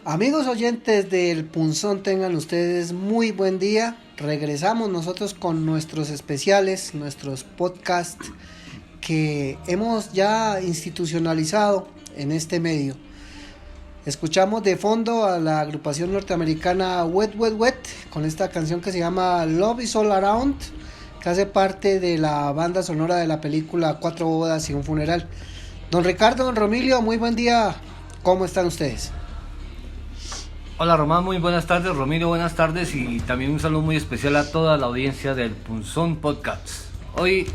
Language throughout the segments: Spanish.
Amigos oyentes del Punzón, tengan ustedes muy buen día. Regresamos nosotros con nuestros especiales, nuestros podcasts que hemos ya institucionalizado en este medio. Escuchamos de fondo a la agrupación norteamericana Wet Wet Wet con esta canción que se llama Love is All Around, que hace parte de la banda sonora de la película Cuatro bodas y un funeral. Don Ricardo, don Romilio, muy buen día. ¿Cómo están ustedes? Hola Román, muy buenas tardes. Romilio, buenas tardes, y también un saludo muy especial a toda la audiencia del Punzón Podcast. Hoy,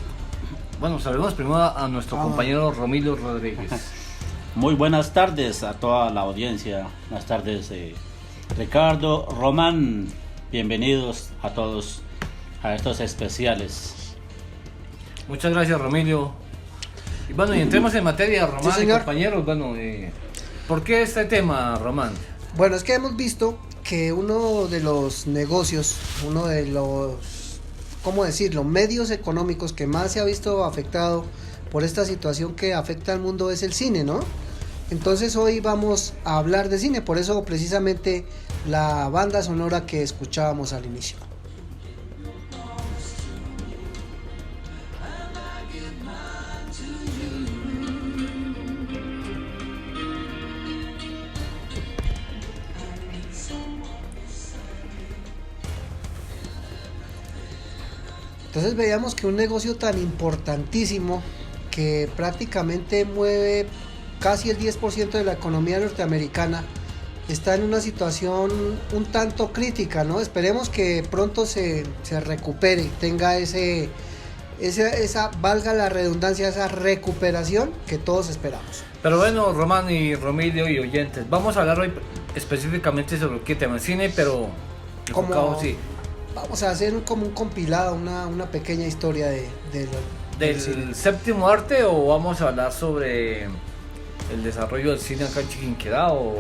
saludemos primero a nuestro compañero Romilio Rodríguez. Muy buenas tardes a toda la audiencia. Buenas tardes, Ricardo, Román. Bienvenidos a todos a estos especiales. Muchas gracias, Romilio. Y entremos en materia, Román, sí, compañeros. ¿Por qué este tema, Román? Bueno, es que hemos visto que uno de los negocios, uno de los, medios económicos que más se ha visto afectado por esta situación que afecta al mundo es el cine, ¿no? Entonces hoy vamos a hablar de cine, por eso precisamente la banda sonora que escuchábamos al inicio. Entonces veíamos que un negocio tan importantísimo que prácticamente mueve casi el 10% de la economía norteamericana está en una situación un tanto crítica, ¿no? Esperemos que pronto se recupere y tenga esa, valga la redundancia, esa recuperación que todos esperamos. Pero bueno, Román y Romilio y oyentes, vamos a hablar hoy específicamente sobre qué tema, cine, pero enfocado, sí. Vamos a hacer como un compilado, una pequeña historia del séptimo arte, o vamos a hablar sobre el desarrollo del cine acá en Chiquinquirá, o...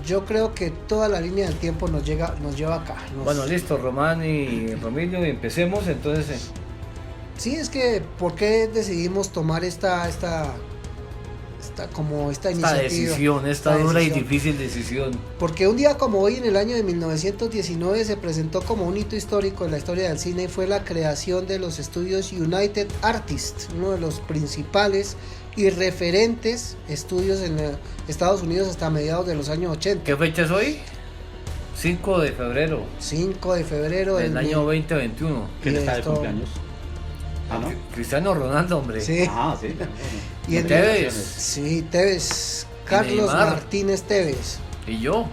Yo creo que toda la línea del tiempo nos lleva acá. Bueno, listo, Román y Romilio, empecemos entonces. Sí, es que ¿por qué decidimos tomar esta iniciativa? Esta dura y difícil decisión. Porque un día como hoy, en el año de 1919, se presentó como un hito histórico en la historia del cine, y fue la creación de los estudios United Artists, uno de los principales y referentes estudios en Estados Unidos hasta mediados de los años 80. ¿Qué fecha es hoy? 5 de febrero. 5 de febrero del año 2021. ¿Quién está de cumpleaños? ¿No? Cristiano Ronaldo, hombre. Sí. Sí. Y en Tevez. Sí, Tevez. Carlos Martínez Tevez. Y yo.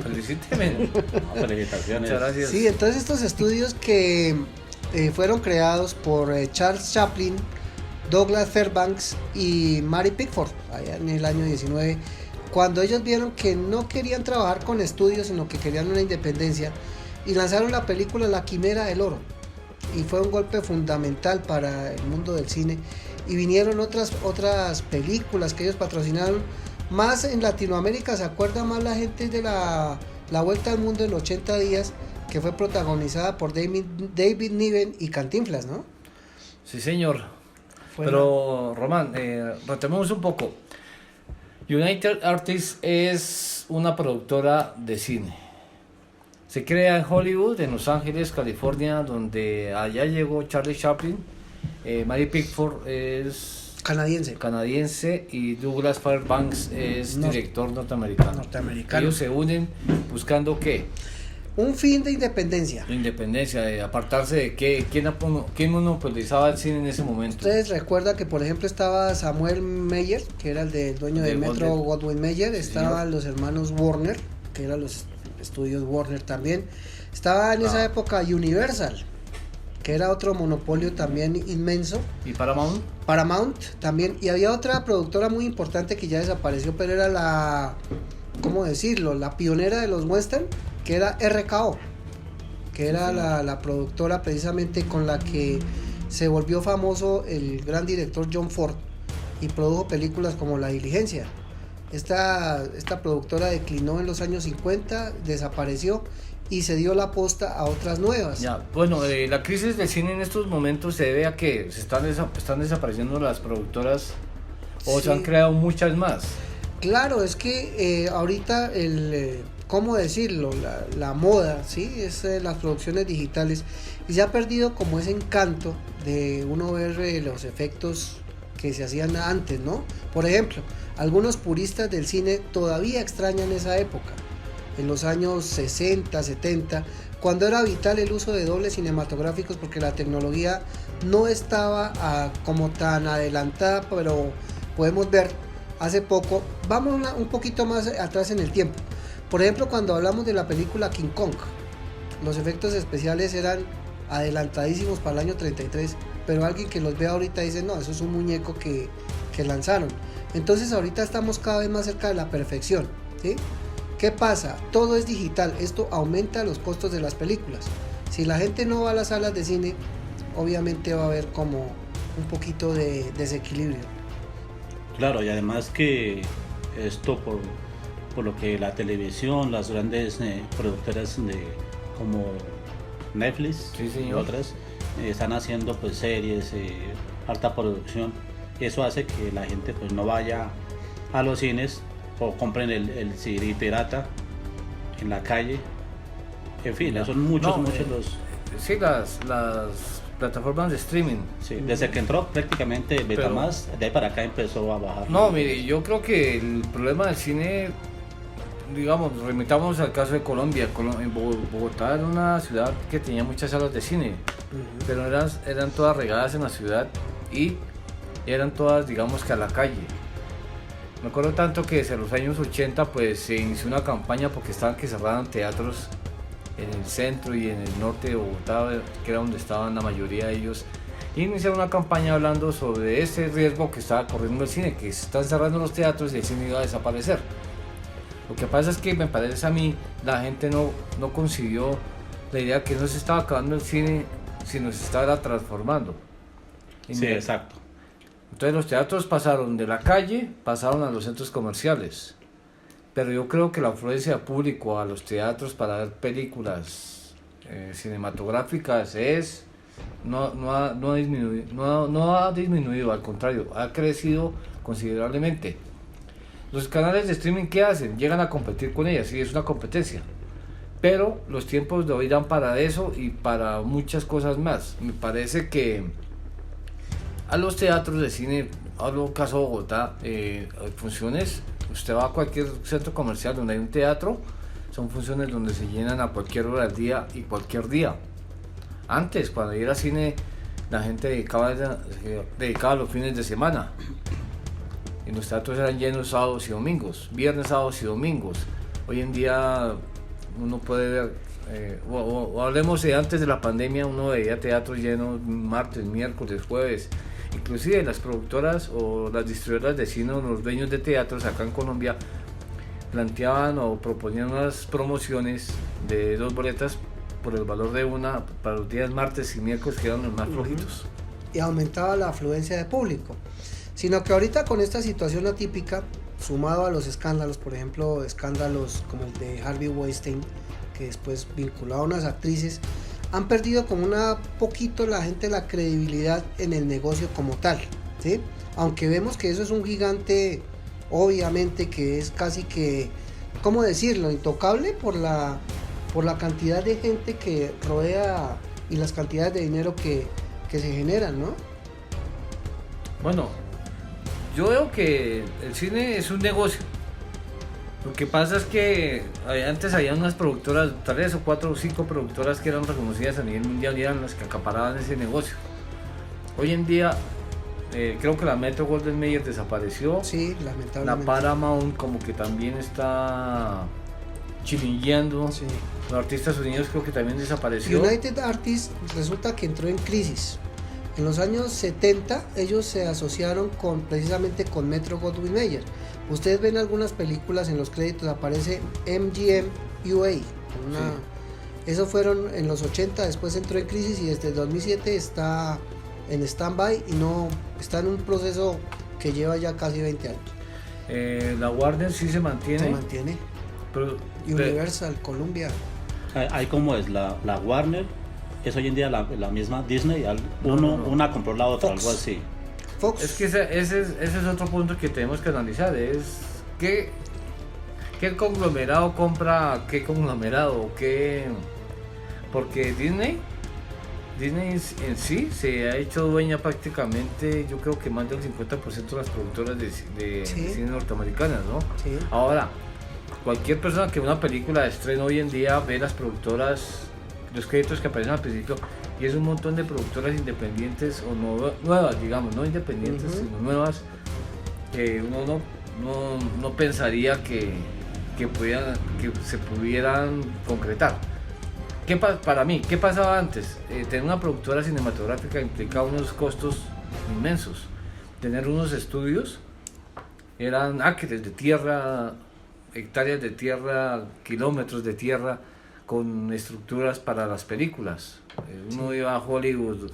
Felicíteme. Felicitaciones. Muchas gracias. Sí, entonces estos estudios que fueron creados por Charles Chaplin, Douglas Fairbanks y Mary Pickford, allá en el año 19, cuando ellos vieron que no querían trabajar con estudios, sino que querían una independencia, y lanzaron la película La Quimera del Oro. Y fue un golpe fundamental para el mundo del cine, y vinieron otras películas que ellos patrocinaron. Más en Latinoamérica se acuerda más la gente de la Vuelta al Mundo en 80 días, que fue protagonizada por David Niven y Cantinflas, ¿no? Sí, señor. Pero Román, retomemos un poco. United Artists es una productora de cine. Se crea en Hollywood, en Los Ángeles, California, donde allá llegó Charlie Chaplin. Mary Pickford es canadiense y Douglas Fairbanks es director norteamericano. Ellos se unen buscando ¿qué? Un fin de independencia. De apartarse de quién monopolizaba el cine en ese momento. Ustedes recuerdan que, por ejemplo, estaba Samuel Meyer, que era el dueño de Metro Goldwyn Mayer, estaban los hermanos Warner, que eran los estudios Warner también. Estaba en esa época Universal, que era otro monopolio también inmenso. ¿Y Paramount? Paramount también. Y había otra productora muy importante que ya desapareció, pero era la pionera de los western, que era RKO, que era la productora precisamente con la que se volvió famoso el gran director John Ford, y produjo películas como La Diligencia. Esta productora declinó en los años 50, desapareció y se dio la posta a otras nuevas. Ya, bueno, la crisis del cine en estos momentos se debe a que están desapareciendo las productoras o Sí. se han creado muchas más. Claro, es que ahorita ¿cómo decirlo? La moda, ¿sí? Es las producciones digitales y se ha perdido como ese encanto de uno ver los efectos que se hacían antes, ¿no? Por ejemplo, algunos puristas del cine todavía extrañan esa época, en los años 60, 70, cuando era vital el uso de dobles cinematográficos porque la tecnología no estaba como tan adelantada, pero podemos ver hace poco, vamos un poquito más atrás en el tiempo. Por ejemplo, cuando hablamos de la película King Kong, los efectos especiales eran adelantadísimos para el año 33, pero alguien que los ve ahorita dice, no, eso es un muñeco que lanzaron. Entonces ahorita estamos cada vez más cerca de la perfección, ¿sí? ¿Qué pasa? Todo es digital, esto aumenta los costos de las películas. Si la gente no va a las salas de cine, obviamente va a haber como un poquito de desequilibrio. Claro, y además que esto por lo que la televisión, las grandes productoras como Netflix Sí, y señor. otras están haciendo pues series, alta producción, y eso hace que la gente pues no vaya a los cines o compren el CD pirata en la calle. En fin, Ya. son muchos No, los... Sí, las plataformas de streaming. Sí, desde que entró prácticamente Betamax, de ahí para acá empezó a bajar. No, mire, yo creo que el problema del cine, digamos, remitamos al caso de Colombia. En Bogotá era una ciudad que tenía muchas salas de cine, pero eran todas regadas en la ciudad y eran todas, digamos, que a la calle. Me acuerdo tanto que desde los años 80 pues se inició una campaña porque estaban que cerraban teatros en el centro y en el norte de Bogotá, que era donde estaban la mayoría de ellos, y iniciaron una campaña hablando sobre ese riesgo que estaba corriendo el cine, que se están cerrando los teatros y el cine iba a desaparecer. Lo que pasa es que me parece a mí, la gente no concibió la idea que no se estaba acabando el cine, sino se estaba transformando. Sí, exacto. Entonces los teatros pasaron de la calle, pasaron a los centros comerciales. Pero yo creo que la afluencia de público a los teatros para ver películas cinematográficas no ha disminuido, al contrario, ha crecido considerablemente. Los canales de streaming, ¿qué hacen? Llegan a competir con ellas, sí, es una competencia. Pero los tiempos de hoy dan para eso y para muchas cosas más. Me parece que a los teatros de cine, hablo caso Bogotá, funciones, usted va a cualquier centro comercial donde hay un teatro, son funciones donde se llenan a cualquier hora del día y cualquier día. Antes, cuando yo era cine, la gente dedicaba los fines de semana. Y los teatros eran llenos sábados y domingos, viernes, sábados y domingos. Hoy en día uno puede ver, o hablemos de antes de la pandemia, uno veía teatros llenos martes, miércoles, jueves. Inclusive las productoras o las distribuidoras de cine o los dueños de teatros acá en Colombia planteaban o proponían unas promociones de 2 boletas por el valor de una para los días martes y miércoles, que eran los más flojitos. Y aumentaba la afluencia de público. Sino que ahorita con esta situación atípica, sumado a los escándalos, por ejemplo, escándalos como el de Harvey Weinstein, que después vinculado a unas actrices, han perdido como poquito la gente la credibilidad en el negocio como tal, ¿sí? Aunque vemos que eso es un gigante, obviamente que es casi que, ¿cómo decirlo?, intocable por la cantidad de gente que rodea y las cantidades de dinero que se generan, ¿no? Bueno, yo veo que el cine es un negocio. Lo que pasa es que antes había unas productoras, 3 o 4 o 5 productoras que eran reconocidas a nivel mundial y eran las que acaparaban ese negocio. Hoy en día creo que la Metro Goldwyn Mayer desapareció. Sí, La lamentablemente. Paramount como que también está chilingueando. Sí. Los Artistas Unidos creo que también desapareció. United Artists resulta que entró en crisis. En los años 70 ellos se asociaron precisamente con Metro Goldwyn Mayer. Ustedes ven algunas películas, en los créditos aparece MGM UA. Eso fueron en los 80, después entró en crisis y desde el 2007 está en stand-by y no está en un proceso que lleva ya casi 20 años. La Warner sí se mantiene. Se mantiene. Pero, Universal, Columbia. Hay como es la Warner, es hoy en día la misma Disney, No. una compró la otra, Fox. algo así. Fox. es que ese es otro punto que tenemos que analizar, es qué conglomerado compra qué conglomerado, porque Disney en sí se ha hecho dueña prácticamente, yo creo que más del 50% de las productoras de Sí. cine norteamericanas, ¿no? Sí. Ahora, cualquier persona que una película de estreno hoy en día ve las productoras, los créditos que aparecen al principio, y es un montón de productoras independientes o nuevas, digamos, no independientes, Ujú. sino nuevas, que uno no pensaría que se pudieran concretar. Para mí, ¿qué pasaba antes? Tener una productora cinematográfica implicaba unos costos inmensos. Tener unos estudios eran acres de tierra, hectáreas de tierra, kilómetros de tierra, con estructuras para las películas. Uno iba a Hollywood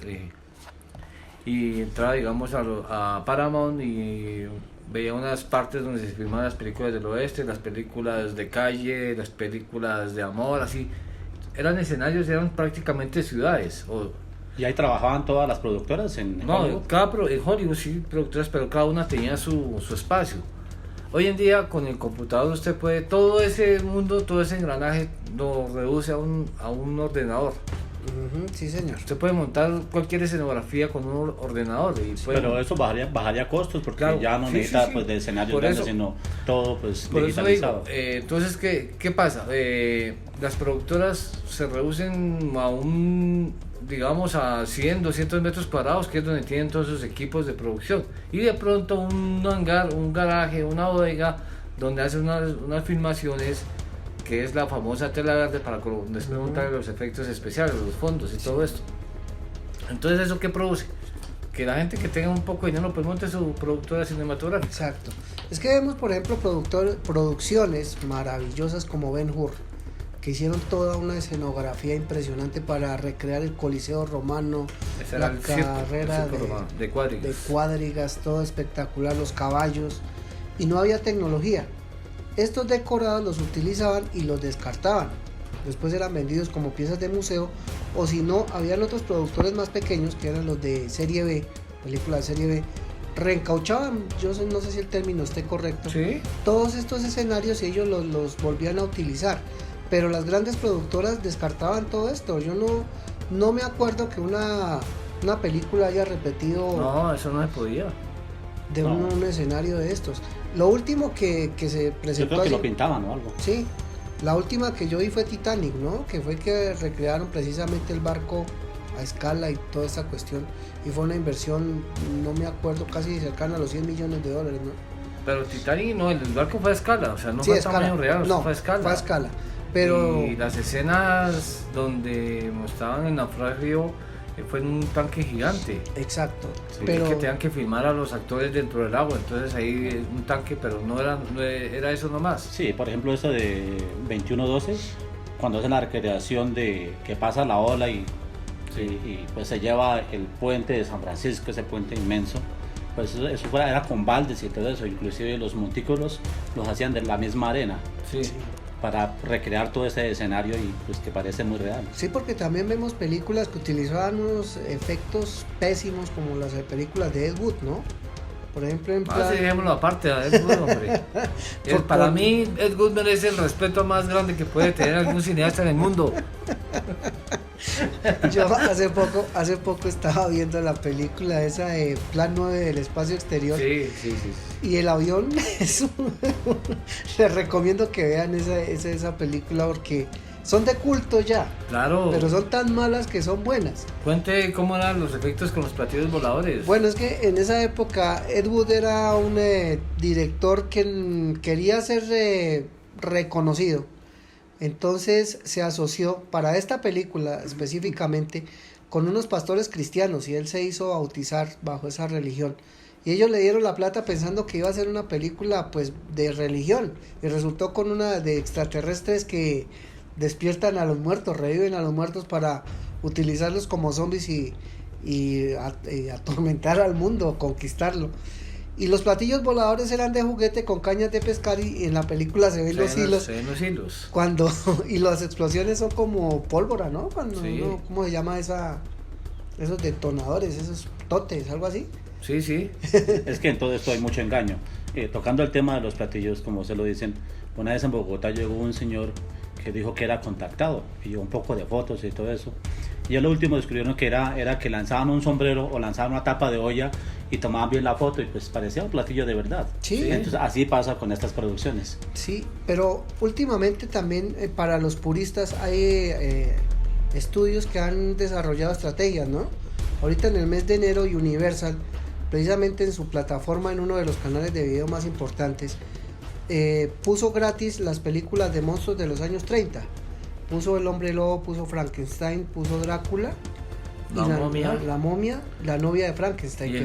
y entraba, digamos, a Paramount y veía unas partes donde se filmaban las películas del oeste, las películas de calle, las películas de amor, así. Eran escenarios, eran prácticamente ciudades. ¿Y ahí trabajaban todas las productoras en No, Hollywood? en Hollywood sí, productoras, pero cada una tenía su espacio. Hoy en día con el computador usted puede, todo ese mundo, todo ese engranaje lo reduce a un ordenador. Ujú, sí, señor. Usted puede montar cualquier escenografía con un ordenador. Pero eso bajaría costos porque Claro, ya no sí, necesita sí. pues de escenarios Por grandes, eso- sino todo pues Por eso digitalizado. digo, entonces, ¿qué pasa? Las productoras se reducen digamos, a 100, 200 metros cuadrados, que es donde tienen todos sus equipos de producción. Y de pronto un hangar, un garaje, una bodega, donde hacen unas filmaciones, que es la famosa tela verde para después montar los efectos especiales, los fondos y todo esto. Entonces, ¿eso qué produce? Que la gente que tenga un poco de dinero pues monte su productora cinematográfica. Exacto. Es que vemos, por ejemplo, producciones maravillosas como Ben-Hur, que hicieron toda una escenografía impresionante para recrear el Coliseo Romano, Ese era la el circo carrera romano, de de cuadrigas. cuadrigas, todo espectacular, los caballos, y no había tecnología. Estos decorados los utilizaban y los descartaban. Después eran vendidos como piezas de museo, o si no, habían otros productores más pequeños que eran los de serie B, películas de serie B, reencauchaban, no sé si el término esté correcto, Sí. todos estos escenarios y ellos los volvían a utilizar, pero las grandes productoras descartaban todo esto. Yo no me acuerdo que una película haya repetido No, eso no se podía. de No. un escenario de estos. Lo último que se Yo presentó creo que así- lo pintaban o algo. sí, la última que yo vi fue Titanic, ¿no? Que fue que recrearon precisamente el barco a escala y toda esa cuestión, y fue una inversión, no me acuerdo, casi cercana a los 100 millones de dólares, ¿no? Pero Titanic no, el barco fue a escala, o sea, no Sí, fue a a tamaño escala. real, No, fue a escala. fue a escala. Pero Y las escenas donde mostraban el naufragio fue en un tanque gigante. exacto, Sí, pero que tenían que filmar a los actores dentro del agua, entonces ahí un tanque, pero no era eso nomás. Sí, por ejemplo eso de 2112, cuando hacen la recreación de que pasa la ola y pues se lleva el puente de San Francisco, ese puente inmenso, pues eso era con baldes y todo eso, inclusive los montículos los hacían de la misma arena Sí. para recrear todo ese escenario y pues que parece muy real. sí, porque también vemos películas que utilizaban unos efectos pésimos como las películas de Ed Wood, ¿no? Por ejemplo, en plan... Sí, dejémoslo aparte, a Ed Wood, hombre. Para mí, Ed Wood merece el respeto más grande que puede tener algún cineasta en el mundo. Yo hace poco estaba viendo la película esa de Plan 9 del espacio exterior, Sí. y el avión les recomiendo que vean esa película porque son de culto ya, Claro. pero son tan malas que son buenas. Cuente cómo eran los efectos con los platillos voladores. Bueno, es que en esa época Ed Wood era un director que quería ser reconocido. Entonces se asoció para esta película específicamente con unos pastores cristianos y él se hizo bautizar bajo esa religión. Y ellos le dieron la plata pensando que iba a ser una película pues de religión, y resultó con una de extraterrestres que despiertan a los muertos, reviven a los muertos para utilizarlos como zombies y atormentar al mundo, conquistarlo. Y los platillos voladores eran de juguete con cañas de pescar y en la película se ven los hilos. Se ven los hilos. Cuando, y las explosiones son como pólvora, ¿no? Cuando Sí. uno, ¿cómo se llama esos detonadores, esos totes, algo así? Sí, sí. Es que en todo esto hay mucho engaño. Tocando el tema de los platillos, como se lo dicen, una vez en Bogotá llegó un señor que dijo que era contactado y llevó un poco de fotos y todo eso. Y a lo último descubrieron que era que lanzaban un sombrero o lanzaban una tapa de olla y tomaban bien la foto y pues parecía un platillo de verdad. Sí. Entonces así pasa con estas producciones. Sí, pero últimamente también para los puristas hay estudios que han desarrollado estrategias, ¿no? Ahorita en el mes de enero Universal, precisamente en su plataforma, en uno de los canales de video más importantes, puso gratis las películas de monstruos de los años 30. Puso El Hombre Lobo, puso Frankenstein, puso Drácula, La momia. la momia, la novia de Frankenstein, Y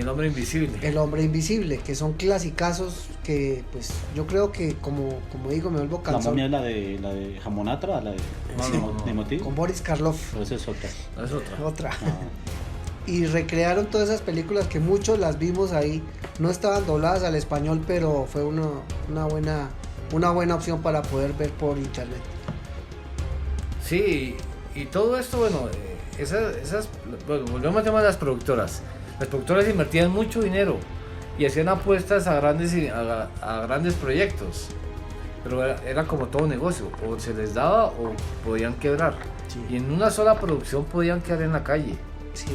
el hombre invisible. El Hombre Invisible, que son clasicazos que pues yo creo que como digo me vuelvo La cansado. momia es la de Jamonatra, la de No. Nimoti. Con Boris Karloff, Pero esa es otra. Es otra. otra. Ah, Y recrearon todas esas películas que muchos las vimos ahí, no estaban dobladas al español, pero fue una buena opción para poder ver por internet. Sí, y todo esto, bueno, bueno, volvemos al tema de las productoras. Las productoras invertían mucho dinero y hacían apuestas a grandes proyectos, pero era como todo negocio, o se les daba o podían quebrar. Sí. Y en una sola producción podían quedar en la calle, Sí,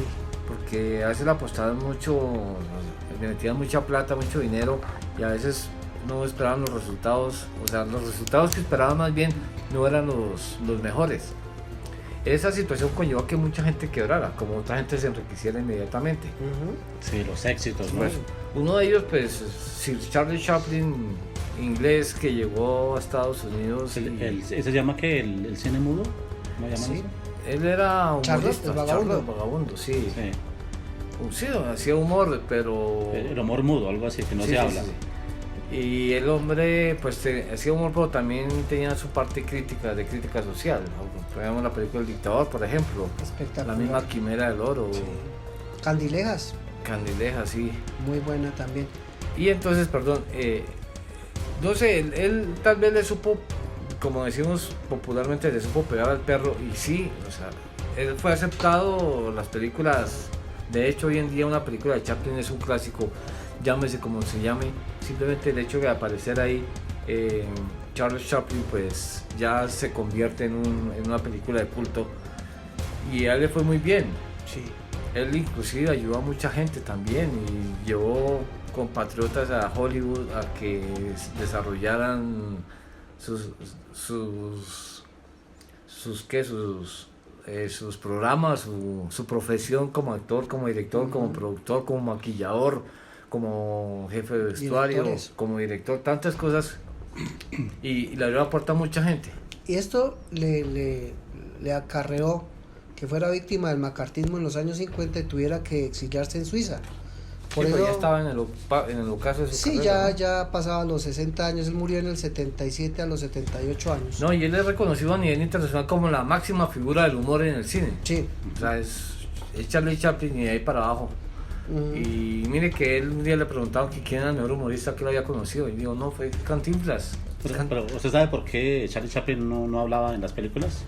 porque a veces le apostaban mucho, le metían mucha plata, mucho dinero, y a veces no esperaban los resultados, o sea, los resultados que esperaban más bien no eran los mejores. Esa situación conllevó a que mucha gente quebrara, como otra gente se enriqueciera inmediatamente. sí, los éxitos, ¿no? Pues, uno de ellos, pues, Sir Charlie Chaplin, inglés, que llegó a Estados Unidos. ¿Ese se llama que el cine mudo? ¿Cómo llaman Sí. eso? Él era Charles, humorista, el vagabundo. Charles el vagabundo, sí. Sí. Sí, hacía humor, pero... El humor mudo, algo así, que no Sí, se sí, habla. sí, sí. Y el hombre, pues, hacía humor, pero también tenía su parte crítica, de crítica social. Veamos la película El Dictador, por ejemplo. espectacular. La misma Quimera del Oro. Sí. Candilejas, Candileja, sí. muy buena también. Y entonces, perdón, no sé, él tal vez le supo, como decimos popularmente, le supo pegar al perro, y sí, o sea, él fue aceptado, las películas, de hecho hoy en día una película de Chaplin es un clásico, llámese como se llame, simplemente el hecho de aparecer ahí, Charles Chaplin, pues ya se convierte en una película de culto, y a él le fue muy bien. Sí. Él inclusive ayudó a mucha gente también y llevó compatriotas a Hollywood a que desarrollaran sus programas, su profesión como actor, como director, como productor, como maquillador, como jefe de vestuario, Directores. como director, tantas cosas, y le abrió la puerta a mucha gente. Y esto le acarreó que fuera víctima del macartismo en los años 50 y tuviera que exiliarse en Suiza. Por Sí, pero eso, ya estaba en el ocaso de su sí, carrera, ¿no? ya pasaba los 60 años, él murió en el 77 a los 78 años. No, y él es reconocido a nivel internacional como la máxima figura del humor en el cine. Sí. O sea, es Charlie Chaplin y de ahí para abajo. Ujú. Y mire que él un día le preguntaron que quién era el mejor humorista que lo había conocido. Y dijo, no, fue Cantinflas. Pero ¿usted sabe por qué Charlie Chaplin no hablaba en las películas?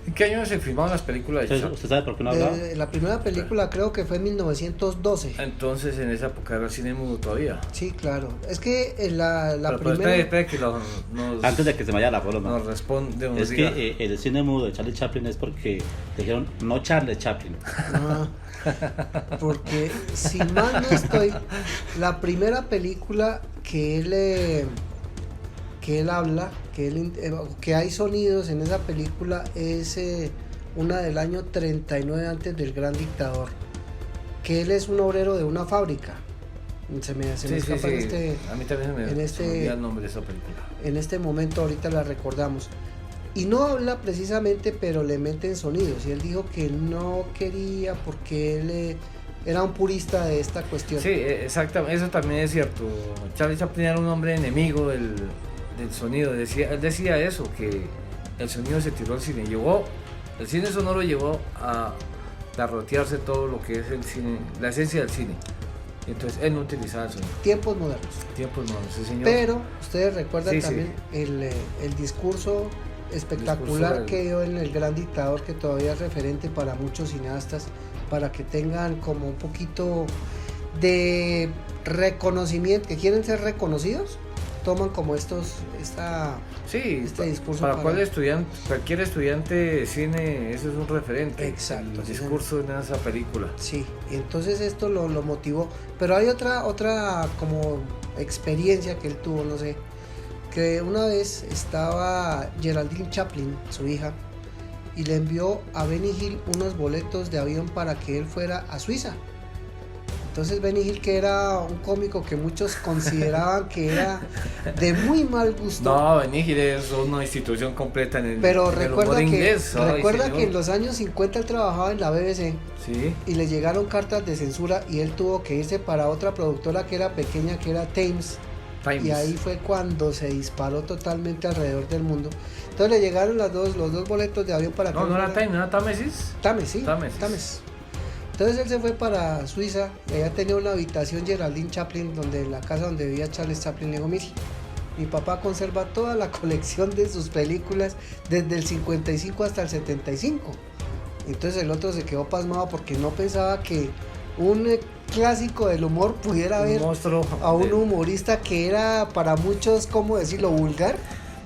¿En qué año se filmaban las películas de Chaplin? ¿Usted sabe por qué no hablaba? La primera película creo que fue en 1912. Entonces en esa época era cine mudo todavía. Sí, claro. Es que la Pero primera... espere que nos Antes de que se me vaya la broma. nos responde. Nos Es diga. que el cine mudo de Charlie Chaplin es porque dijeron no Charlie Chaplin. Ah, porque si mal no estoy, la primera película que él habla, que hay sonidos en esa película es una del año 39 antes del Gran Dictador, que él es un obrero de una fábrica. Se me Sí, sí, escapa sí. en A mí también se me olvida el nombre de esa película. en este momento, ahorita la recordamos. Y no habla precisamente, pero le meten sonidos. Y él dijo que no quería porque él era un purista de esta cuestión. Sí, exactamente, eso también es cierto. Charlie Chaplin era un hombre enemigo del sonido. Él decía eso, que el sonido se tiró al cine. El cine sonoro llevó a garrotearse todo lo que es el cine, la esencia del cine. Entonces él no utilizaba el sonido. Tiempos modernos. Tiempos modernos, sí, señor. Pero ustedes recuerdan Sí, también sí. El discurso espectacular que dio en El Gran Dictador, que todavía es referente para muchos cineastas, para que tengan como un poquito de reconocimiento, que quieren ser reconocidos, toman como este discurso para cualquier estudiante de cine, eso es un referente. Exacto, El sí, discurso en esa película. Sí, entonces esto lo motivó. Pero hay otra como experiencia que él tuvo, no sé, que una vez estaba Geraldine Chaplin, su hija, y le envió a Benny Hill unos boletos de avión para que él fuera a Suiza. Entonces Benny Hill, que era un cómico que muchos consideraban que era de muy mal gusto. No, Benny Hill es una institución completa en el, pero en el recuerda humor que, inglés. Ay, recuerda señor. que en los años 50 él trabajaba en la BBC. Sí. Y le llegaron cartas de censura y él tuvo que irse para otra productora que era pequeña, que era Thames. Y ahí fue cuando se disparó totalmente alrededor del mundo. Entonces le llegaron los dos boletos de avión para que... No, no era Time, ¿no era Támesis? Tames, sí. Támesis. Tames. Entonces él se fue para Suiza y allá tenía una habitación Geraldine Chaplin, donde la casa donde vivía Charles Chaplin. Le dijo, mire, mi papá conserva toda la colección de sus películas desde el 55 hasta el 75. Entonces el otro se quedó pasmado porque no pensaba que un clásico del humor pudiera ver a un humorista que era para muchos, ¿cómo decirlo?, vulgar.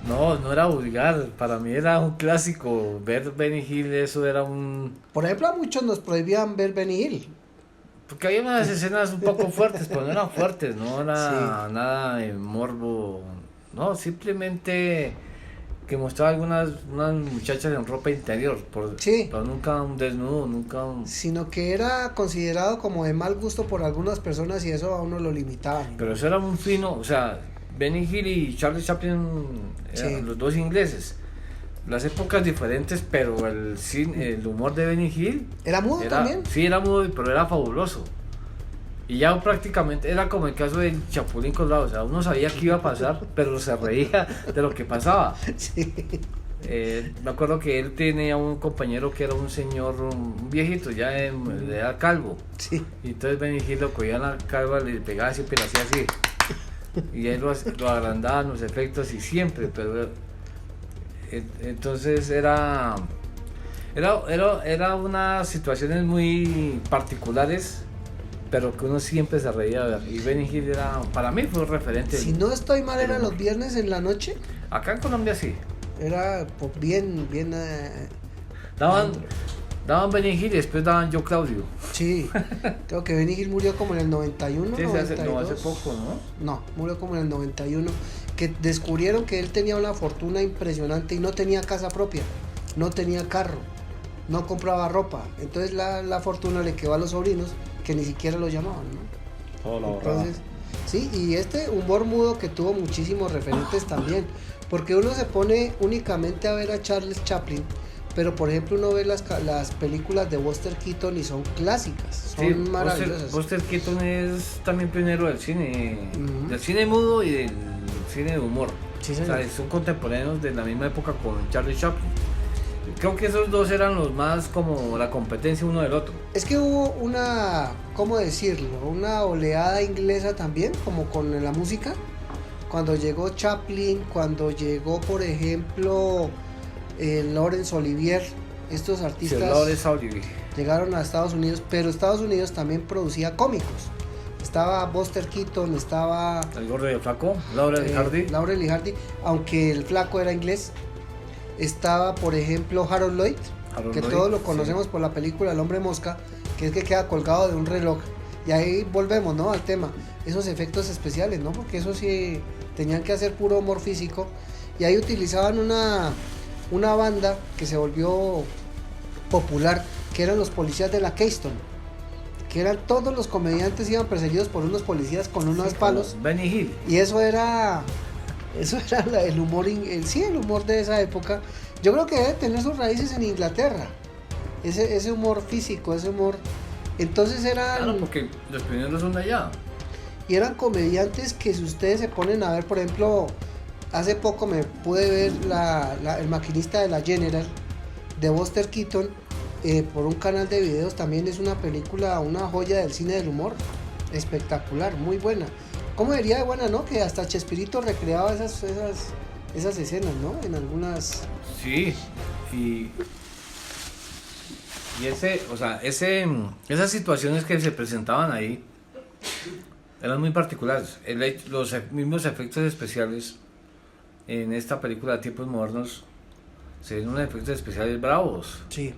No, no era vulgar, para mí era un clásico. Ver Benny Hill, eso era un... Por ejemplo, a muchos nos prohibían ver Benny Hill. Porque había unas escenas un poco fuertes, pero no eran fuertes, no era nada de morbo. No, simplemente que mostraba unas muchachas en ropa interior, pero nunca un desnudo, nunca un... Sino que era considerado como de mal gusto por algunas personas y eso a uno lo limitaba. Pero eso era un fino, o sea, Benny Hill y Charlie Chaplin eran los dos ingleses. Las épocas diferentes, pero el humor de Benny Hill... ¿Era mudo también? Sí, era mudo, pero era fabuloso. Y ya prácticamente era como el caso del Chapulín Colorado, o sea, uno sabía qué iba a pasar, pero se reía de lo que pasaba. Sí. Me acuerdo que él tenía un compañero que era un señor, un viejito, ya de edad calvo. Sí. Y entonces Benny Hill lo cogía en la calva, le pegaba siempre, le hacía así. Y él lo agrandaba en los efectos y siempre, pero... Entonces era unas situaciones muy particulares, pero que uno siempre se reía de ver. Y Benny Hill para mí fue un referente. Si no estoy mal, eran los viernes en la noche. Acá en Colombia sí. Era bien. Daban Benny Hill y después daban Yo Claudio. Sí, creo que Benny Hill murió como en el 91, Sí, 92. hace poco, ¿no? No, murió como en el 91. Que descubrieron que él tenía una fortuna impresionante y no tenía casa propia, no tenía carro, no compraba ropa. Entonces la fortuna le quedó a los sobrinos que ni siquiera lo llamaban, ¿no? Todo lo ahorraba. Entonces, sí, y este humor mudo que tuvo muchísimos referentes también, porque uno se pone únicamente a ver a Charles Chaplin, pero por ejemplo uno ve las películas de Buster Keaton y son clásicas, son maravillosas. Buster Keaton es también pionero del cine, Uh-huh. del cine mudo y del cine de humor. Sí, O señor. sea, son contemporáneos de la misma época con Charlie Chaplin. Creo que esos dos eran los más como la competencia uno del otro. Es que hubo una, ¿cómo decirlo? Una oleada inglesa también, como con la música. Cuando llegó Chaplin, cuando llegó, por ejemplo, Laurence Olivier, estos artistas llegaron a Estados Unidos, pero Estados Unidos también producía cómicos. Estaba Buster Keaton, estaba... El gordo y el flaco, Laurel y Hardy, aunque el flaco era inglés. Estaba, por ejemplo, Harold Lloyd, todos lo conocemos por la película El Hombre Mosca, que es que queda colgado de un reloj. Y ahí volvemos, ¿no?, al tema, esos efectos especiales, ¿no? Porque eso sí, tenían que hacer puro humor físico. Y ahí utilizaban una banda que se volvió popular, que eran los policías de la Keystone, que eran todos los comediantes iban perseguidos por unos policías con unos palos. Benny Hill. Y eso era el humor, el humor de esa época. Yo creo que debe tener sus raíces en Inglaterra, ese humor físico, ese humor. Entonces eran... Claro, porque los primeros son de allá. Y eran comediantes que, si ustedes se ponen a ver, por ejemplo, hace poco me pude ver el maquinista de la General, de Buster Keaton, por un canal de videos. También es una película, una joya del cine del humor. espectacular, muy buena. ¿Cómo diría de buena, no? Que hasta Chespirito recreaba esas escenas, ¿no? En algunas... Sí, y esas situaciones que se presentaban ahí eran muy particulares. Los mismos efectos especiales en esta película de tiempos modernos se ven unos efectos especiales bravos. Sí.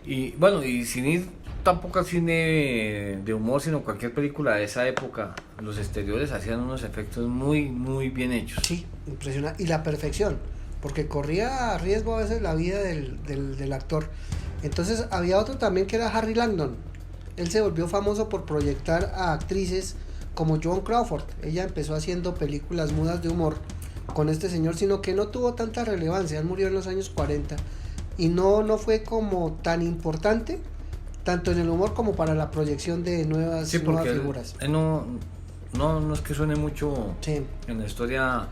Y bueno, y sin ir tampoco al cine de humor, sino cualquier película de esa época, los exteriores hacían unos efectos muy, muy bien hechos. Sí, impresionante. Y la perfección, porque corría a riesgo a veces la vida del actor. Entonces había otro también que era Harry Langdon. Él se volvió famoso por proyectar a actrices como Joan Crawford. Ella empezó haciendo películas mudas de humor con este señor, sino que no tuvo tanta relevancia. Él murió en los años 40 y no fue como tan importante, tanto en el humor como para la proyección de nuevas figuras. Él no es que suene mucho sí. En la historia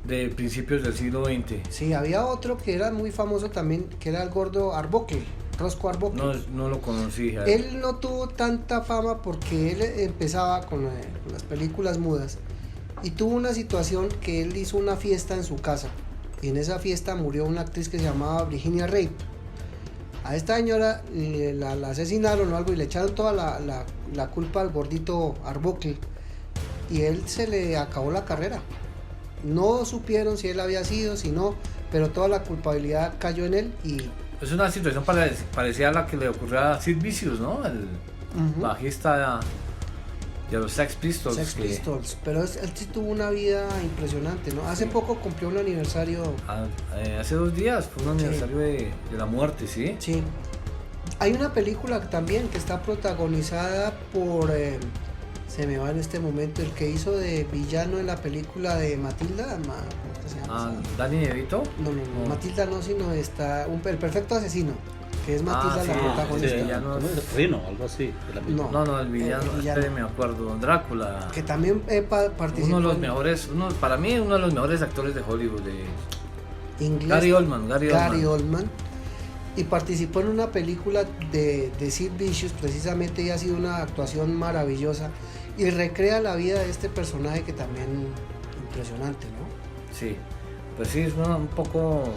de principios del siglo XX. Sí, había otro que era muy famoso también, que era el gordo Arbuckle, Roscoe Arbuckle. No lo conocí. Él no tuvo tanta fama porque él empezaba con las películas mudas y tuvo una situación que él hizo una fiesta en su casa y en esa fiesta murió una actriz que se llamaba Virginia Rape. A esta señora la asesinaron o algo y le echaron toda la culpa al gordito Arbuckle y él se le acabó la carrera. No supieron si él había sido, si no, pero toda la culpabilidad cayó en él y... Es una situación parecida a la que le ocurrió a Sid Vicious, ¿no? El bajista de los Sex Pistols. Pero él sí tuvo una vida impresionante, ¿no? Hace poco cumplió un aniversario... Hace 2 días fue un aniversario de la muerte, ¿sí? Sí. Hay una película también que está protagonizada por... se me va en este momento el que hizo de villano en la película de Matilda. ¿Cómo se llama? ¿Danny DeVito? No, Matilda no, sino está el perfecto asesino, que es Matilda la protagonista. Rino, algo así. No, el villano, me acuerdo, Drácula. Que también participó. Para mí uno de los mejores actores de Hollywood, inglés, Gary Oldman. Y participó en una película de Sid Vicious, precisamente, y ha sido una actuación maravillosa. Y recrea la vida de este personaje que también impresionante, ¿no? Sí, pues sí, es un poco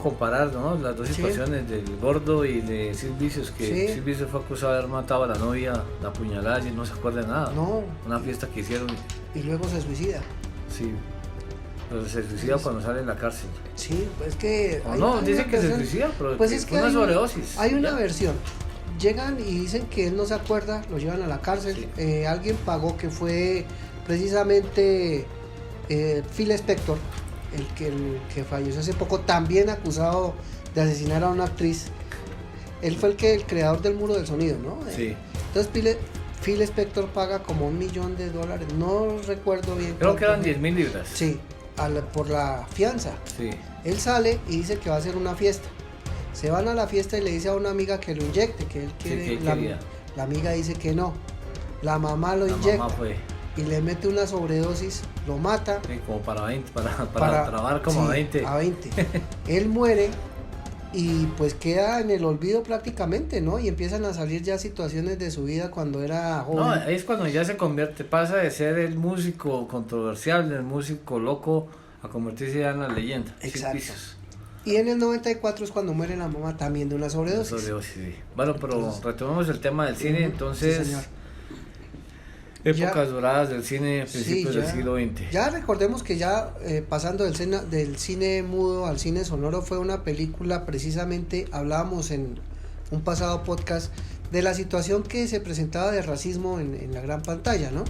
comparar, ¿no? Las dos situaciones del gordo y de Sid Vicious, que Sid Vicious fue acusado de haber matado a la novia, la apuñalada y no se acuerda de nada. No. Una fiesta que hicieron. Y luego se suicida. Sí. Pero se suicida cuando sale de la cárcel. Sí, pues que... dicen que se suicida, pero pues es que una sobredosis. Hay una versión. Llegan y dicen que él no se acuerda, lo llevan a la cárcel. Sí. Alguien pagó, que fue precisamente Phil Spector, el que falleció hace poco, también acusado de asesinar a una actriz. Él fue el creador del muro del sonido, ¿no? Sí. Entonces Phil Spector paga como $1 millón, no recuerdo bien. Creo que eran 10,000 libras. Sí, por la fianza. Sí. Él sale y dice que va a hacer una fiesta. Se van a la fiesta y le dice a una amiga que lo inyecte, que él quiere. La amiga dice que no. La mamá lo inyecta. Mamá fue. Y le mete una sobredosis, lo mata. Sí, como para 20, para trabar como a 20. A 20. Él muere y pues queda en el olvido prácticamente, ¿no? Y empiezan a salir ya situaciones de su vida cuando era joven. No, es cuando ya pasa de ser el músico controversial, el músico loco, a convertirse ya en la leyenda. Exacto. Y en el 94 es cuando muere la mamá también de una sobredosis. Sí. Bueno, pero retomemos el tema del cine, entonces... Sí, señor. Épocas doradas del cine, principios del siglo XX. Ya recordemos que ya pasando del cine mudo al cine sonoro fue una película, precisamente hablábamos en un pasado podcast de la situación que se presentaba de racismo en la gran pantalla, ¿no?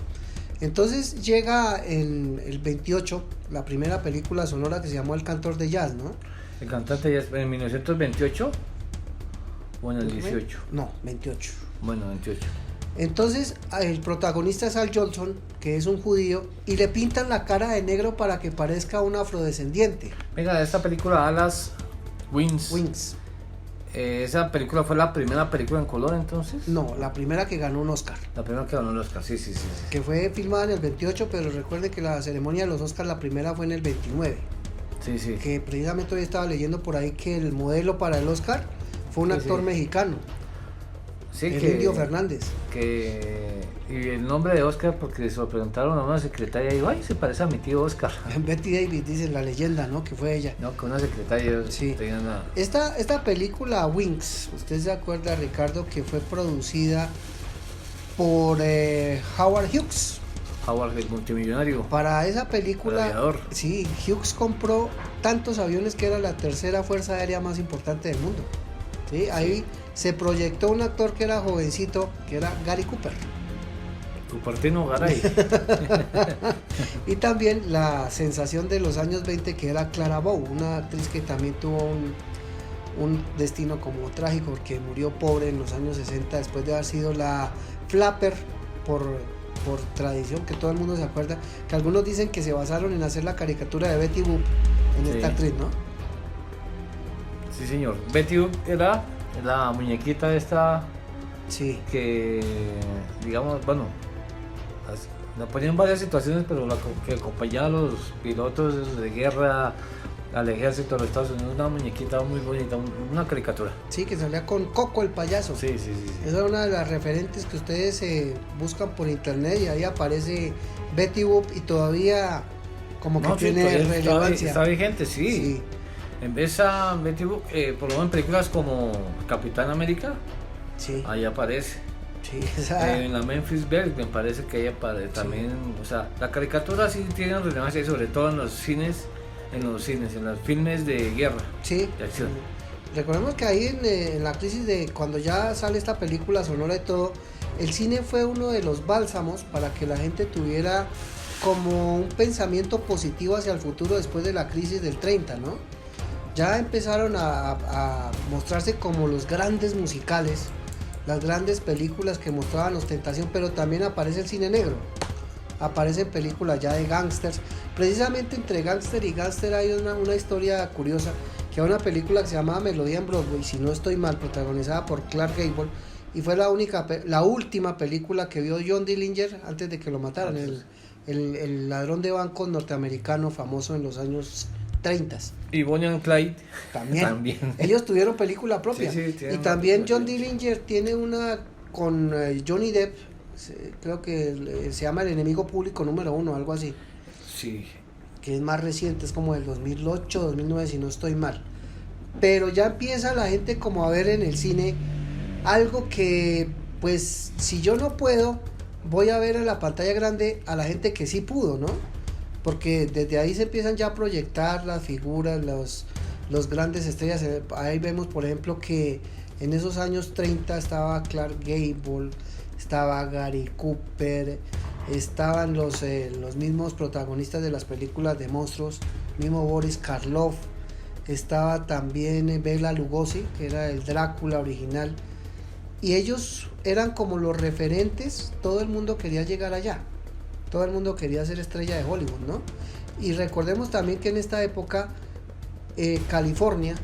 Entonces llega en el 28 la primera película sonora que se llamó El Cantor de Jazz, ¿no? El cantante de jazz, ¿en 1928 o en el 18? No, 28. Bueno, 28. Entonces el protagonista es Al Jolson, que es un judío, y le pintan la cara de negro para que parezca un afrodescendiente. Venga, esta película Dallas Wings. ¿Esa película fue la primera película en color entonces? No, la primera que ganó un Oscar. La primera que ganó un Oscar, sí. Que fue filmada en el 28, pero recuerde que la ceremonia de los Oscars, la primera fue en el 29. Sí. Que precisamente hoy estaba leyendo por ahí que el modelo para el Oscar fue un actor mexicano. Sí, el Indio Fernández. Y el nombre de Oscar, porque se lo preguntaron a una secretaria y dijo, ay, se parece a mi tío Oscar. Betty Davis, dice la leyenda, ¿no? Que fue ella. No, con una secretaria. Sí. Tenía una... Esta película Wings, ¿usted se acuerda, Ricardo, que fue producida por Howard Hughes? Howard, el multimillonario. Para esa película, Gladiador. sí, Hughes compró tantos aviones que era la tercera fuerza aérea más importante del mundo. ¿Sí? Ahí se proyectó un actor que era jovencito, que era Gary Cooper. Cupertino Garay. Y también la sensación de los años 20, que era Clara Bow, una actriz que también tuvo un destino como trágico, porque murió pobre en los años 60 después de haber sido la flapper por tradición, que todo el mundo se acuerda, que algunos dicen que se basaron en hacer la caricatura de Betty Boop en esta actriz, ¿no? Sí, señor. Betty Boop era la muñequita esta, sí, que, digamos, bueno, la ponían en varias situaciones, pero la que acompañaba a los pilotos de guerra, al ejército de los Estados Unidos, una muñequita muy bonita, una caricatura. Sí, que salía con Coco el payaso. Sí. Esa es una de las referentes que ustedes buscan por internet, y ahí aparece Betty Boop, y todavía como que tiene relevancia. Está vigente, sí. En vez de Betty Boop, por lo menos en películas como Capitán América, sí, ahí aparece. Sí, en la Memphis Belle me parece que ella aparece también. O sea, la caricatura sí tiene relevancia, sobre todo en los cines, en los filmes de guerra, sí, de acción. Recordemos que ahí en la crisis de cuando ya sale esta película sonora y todo, el cine fue uno de los bálsamos para que la gente tuviera como un pensamiento positivo hacia el futuro después de la crisis del 30, ¿no? Ya empezaron a mostrarse como los grandes musicales, las grandes películas que mostraban ostentación, pero también aparece el cine negro, aparecen películas ya de gángsters. Precisamente entre gángster y gángster hay una historia curiosa, que hay una película que se llamaba Melodía en Broadway, si no estoy mal, protagonizada por Clark Gable, y fue la última película que vio John Dillinger antes de que lo mataran, el ladrón de bancos norteamericano famoso en los años 30. Y Bonnie and Clyde también. Ellos tuvieron película propia. Sí, y también John Dillinger tiene una con Johnny Depp, creo que se llama El enemigo público número 1, algo así. Sí. Que es más reciente, es como del 2008, 2009, si no estoy mal. Pero ya empieza la gente como a ver en el cine algo que, pues, si yo no puedo, voy a ver en la pantalla grande a la gente que sí pudo, ¿no? Porque desde ahí se empiezan ya a proyectar las figuras, los grandes estrellas. Ahí vemos, por ejemplo, que en esos años 30 estaba Clark Gable, estaba Gary Cooper, estaban los mismos protagonistas de las películas de monstruos, mismo Boris Karloff, estaba también Bela Lugosi, que era el Drácula original, y ellos eran como los referentes. Todo el mundo quería llegar allá, todo el mundo quería ser estrella de Hollywood, ¿no? Y recordemos también que en esta época California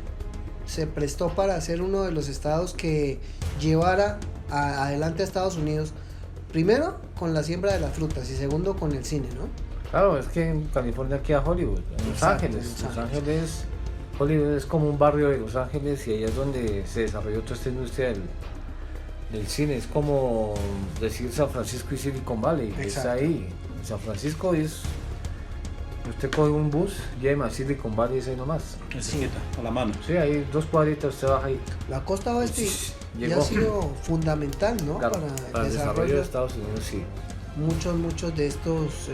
se prestó para ser uno de los estados que llevara adelante a Estados Unidos, primero con la siembra de las frutas y segundo con el cine, ¿no? Claro, es que en California queda Hollywood, en Los Ángeles. Hollywood es como un barrio de Los Ángeles, y ahí es donde se desarrolló toda esta industria del cine. Es como decir San Francisco y Silicon Valley. Exacto. Está ahí. San Francisco es, usted coge un bus, lleva a Silicon Valley, es ahí nomás. Sí, a la mano. Sí, ahí 2 cuadritas usted baja ahí. La costa oeste ya ha sido fundamental, ¿no? Claro, para el desarrollo de Estados Unidos, sí. Muchos de estos,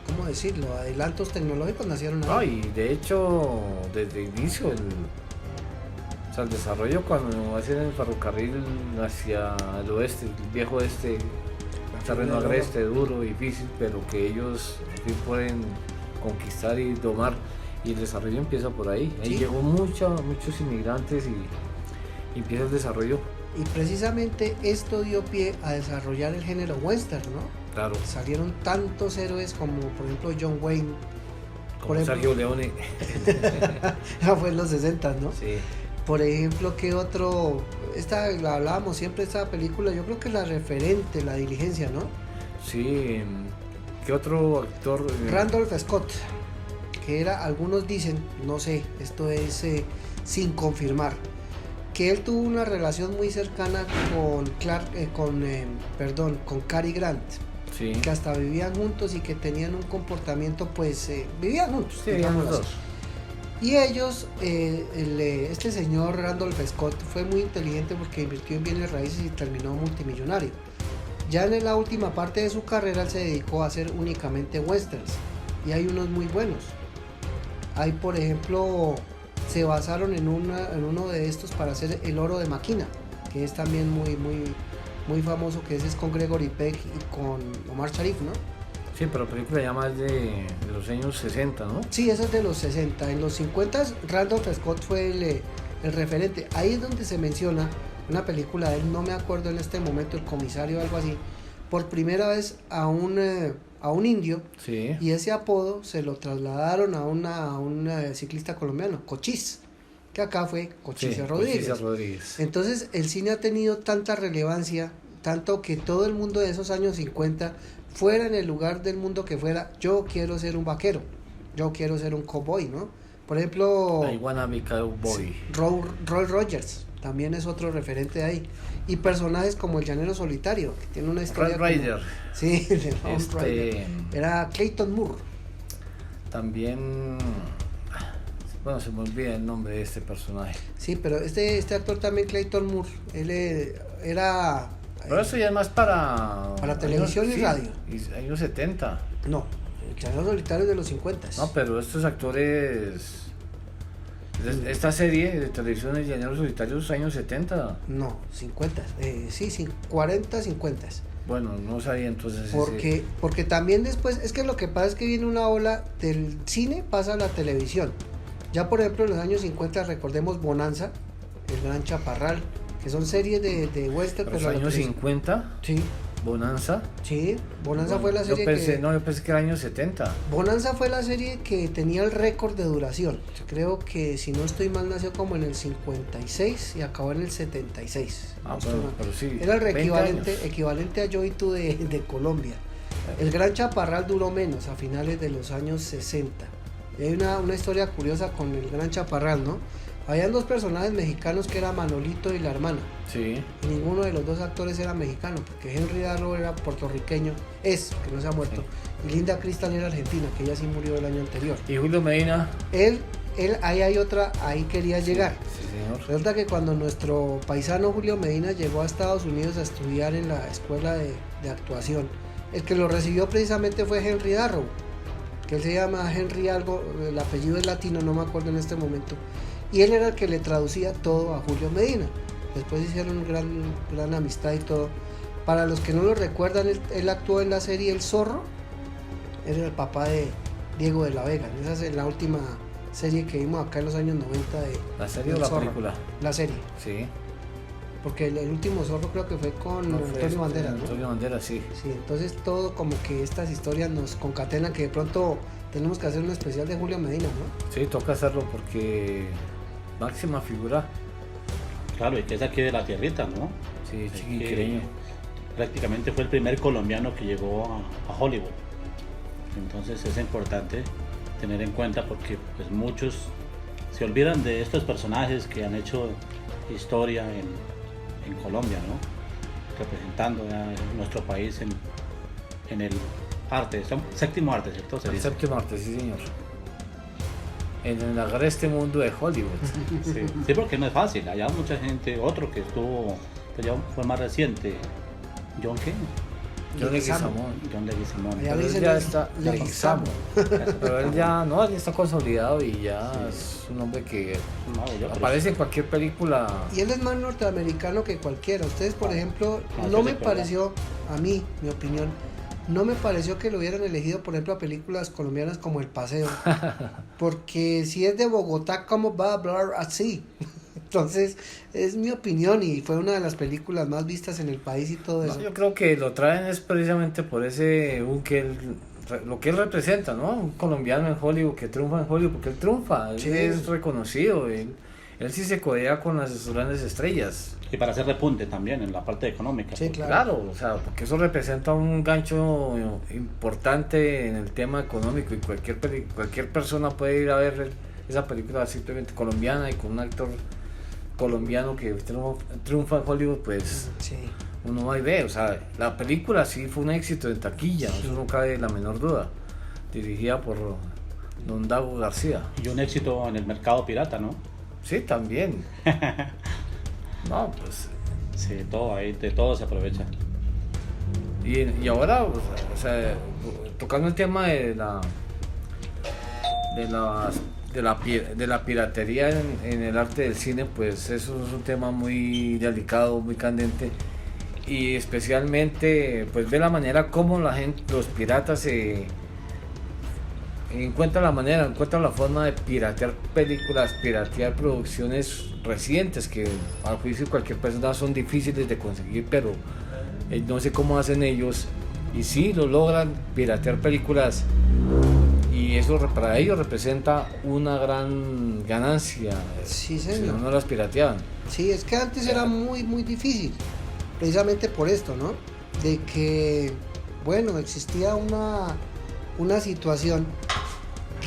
¿cómo decirlo? Adelantos tecnológicos nacieron ahí. No, y de hecho, desde el inicio, el desarrollo cuando hacen el ferrocarril hacia el oeste, el viejo oeste, terreno agreste, duro, difícil, pero que ellos pueden conquistar y domar, y el desarrollo empieza por ahí. Ahí ¿sí? Llegó muchos inmigrantes y empieza el desarrollo. Y precisamente esto dio pie a desarrollar el género western, ¿no? Claro. Salieron tantos héroes como, por ejemplo, John Wayne. Como Sergio Leone. Fue en los 60, ¿no? Sí. Por ejemplo, ¿qué otro? La hablábamos siempre, esta película, yo creo que es la referente, La Diligencia, ¿no? Sí. ¿Qué otro actor? Randolph Scott, que era, algunos dicen, no sé, esto es sin confirmar, que él tuvo una relación muy cercana con Cary Grant, Sí. que hasta vivían juntos y que tenían un comportamiento, pues, vivían juntos, Sí, digámoslo los así. dos. Y ellos, este señor Randolph Scott fue muy inteligente porque invirtió en bienes raíces y terminó multimillonario. Ya en la última parte de su carrera él se dedicó a hacer únicamente westerns, y hay unos muy buenos. Hay, por ejemplo, se basaron en uno de estos para hacer El oro de Maquina, que es también muy famoso, que ese es con Gregory Peck y con Omar Sharif, ¿no? Sí, pero la película ya más de los años 60, ¿no? Sí, ese es de los 60. En los 50 Randolph Scott fue el referente. Ahí es donde se menciona una película de él, no me acuerdo en este momento, El comisario o algo así, por primera vez a un indio, Sí. y ese apodo se lo trasladaron a un ciclista colombiano, Cochise, que acá fue Cochise Sí, Rodríguez. Cochise Rodríguez. Entonces el cine ha tenido tanta relevancia, tanto que todo el mundo de esos años 50, fuera en el lugar del mundo que fuera, yo quiero ser un vaquero, yo quiero ser un cowboy, ¿no? Por ejemplo, I wanna be cowboy. Roy Rogers también es otro referente de ahí. Y personajes como el Llanero Solitario, que tiene una historia Red Rider. Sí, de Round Rider. Este, Era Clayton Moore. también, bueno, se me olvida el nombre de este personaje. Sí, pero este actor también, Clayton Moore, él era... Pero eso ya es más para televisión y sí, radio. Y años 70. No, el Llanero Solitario es de los 50. No, pero estos actores, esta serie de televisión de Llaneros Solitarios, años 70. No, 50. Sí, 40, 50. Bueno, no sabía entonces. Porque también después, es que lo que pasa es que viene una ola del cine, pasa a la televisión. Ya por ejemplo en los años 50 recordemos Bonanza, El Gran Chaparral, que son series de western. Los pero a la años televisión. 50, Sí, Bonanza. sí, Bonanza Bueno, fue la serie yo pensé que era años 70. Bonanza fue la serie que tenía el récord de duración. Creo que si no estoy mal nació como en el 56 y acabó en el 76. Ah, No estoy bueno, mal. pero sí. Era el 20 equivalente a Joy-To de Colombia. El Gran Chaparral duró menos, a finales de los años 60. Y hay una historia curiosa con el Gran Chaparral, ¿no? Habían dos personajes mexicanos que era Manolito y la hermana. Sí. Y ninguno de los dos actores era mexicano, porque Henry Darrow era puertorriqueño, que no se ha muerto. Sí. Y Linda Crystal era argentina, que ella sí murió el año anterior. Y Julio Medina. Ahí quería llegar. Sí, señor. Resulta que cuando nuestro paisano Julio Medina llegó a Estados Unidos a estudiar en la escuela de actuación, el que lo recibió precisamente fue Henry Darrow, que él se llama Henry algo, el apellido es latino, no me acuerdo en este momento, y él era el que le traducía todo a Julio Medina. Después hicieron gran amistad y todo. Para los que no lo recuerdan, él actuó en la serie El Zorro, él era el papá de Diego de la Vega. Esa es la última serie que vimos acá en los años 90 de ¿La serie o la Zorro. película? La serie, Sí. porque el último Zorro creo que fue con No, fue Antonio Banderas, ¿no? Antonio Banderas, sí. Sí, entonces todo como que estas historias nos concatenan, que de pronto tenemos que hacer un especial de Julio Medina, ¿no? Sí, toca hacerlo porque máxima figura. Claro, y que es aquí de la tierrita, ¿no? Sí, Es que chiquinquereño. prácticamente fue el primer colombiano que llegó a Hollywood. Entonces es importante tener en cuenta porque pues muchos se olvidan de estos personajes que han hecho historia en Colombia, ¿no? Representando a nuestro país en el arte, séptimo arte, ¿cierto? Se El dice. séptimo arte, sí, señor. En el agreste mundo de Hollywood. Sí, porque no es fácil. Allá mucha gente, otro que estuvo, pues ya fue más reciente, John King. John Leguizamón. John Leguizamón. Allá Pero él dicen ya es está Leguizamo. Pero él ya no, él está consolidado y ya Sí. es un hombre que No, yo, pero aparece en cualquier película. Y él es más norteamericano que cualquiera. Ustedes, por ejemplo, no, no eso me sí es verdad. pareció, a mí, mi opinión, no me pareció que lo hubieran elegido, por ejemplo, a películas colombianas como El Paseo. Porque si es de Bogotá, ¿cómo va a hablar así? Entonces, es mi opinión y fue una de las películas más vistas en el país y todo No, eso. yo creo que lo traen es precisamente por ese lo que él representa, ¿no? Un colombiano en Hollywood que triunfa en Hollywood, porque él triunfa, él Sí. es reconocido, él sí se codea con las grandes estrellas. Y para hacer repunte también en la parte económica. Sí, porque- claro. Claro, o sea, porque eso representa un gancho importante en el tema económico y cualquier persona puede ir a ver esa película simplemente colombiana y con un actor colombiano que triunfa en Hollywood, pues sí, uno va y ve, o sea, la película sí fue un éxito en taquilla, sí, eso no cabe la menor duda, dirigida por Don Dago García. Y un éxito en el mercado pirata, ¿no? Sí, también. No, pues... Sí, todo ahí, de todo se aprovecha. Y ahora, o sea, tocando el tema de la piratería en el arte del cine, pues eso es un tema muy delicado, muy candente, y especialmente pues ve la manera como los piratas encuentran la forma de piratear películas, piratear producciones recientes que a juicio de cualquier persona son difíciles de conseguir, pero no sé cómo hacen ellos, y sí lo logran piratear películas, y eso para ellos representa una gran ganancia. Sí, señor. Si no las pirateaban. Sí, es que antes era muy difícil, precisamente por esto, ¿no? De que, bueno, existía una situación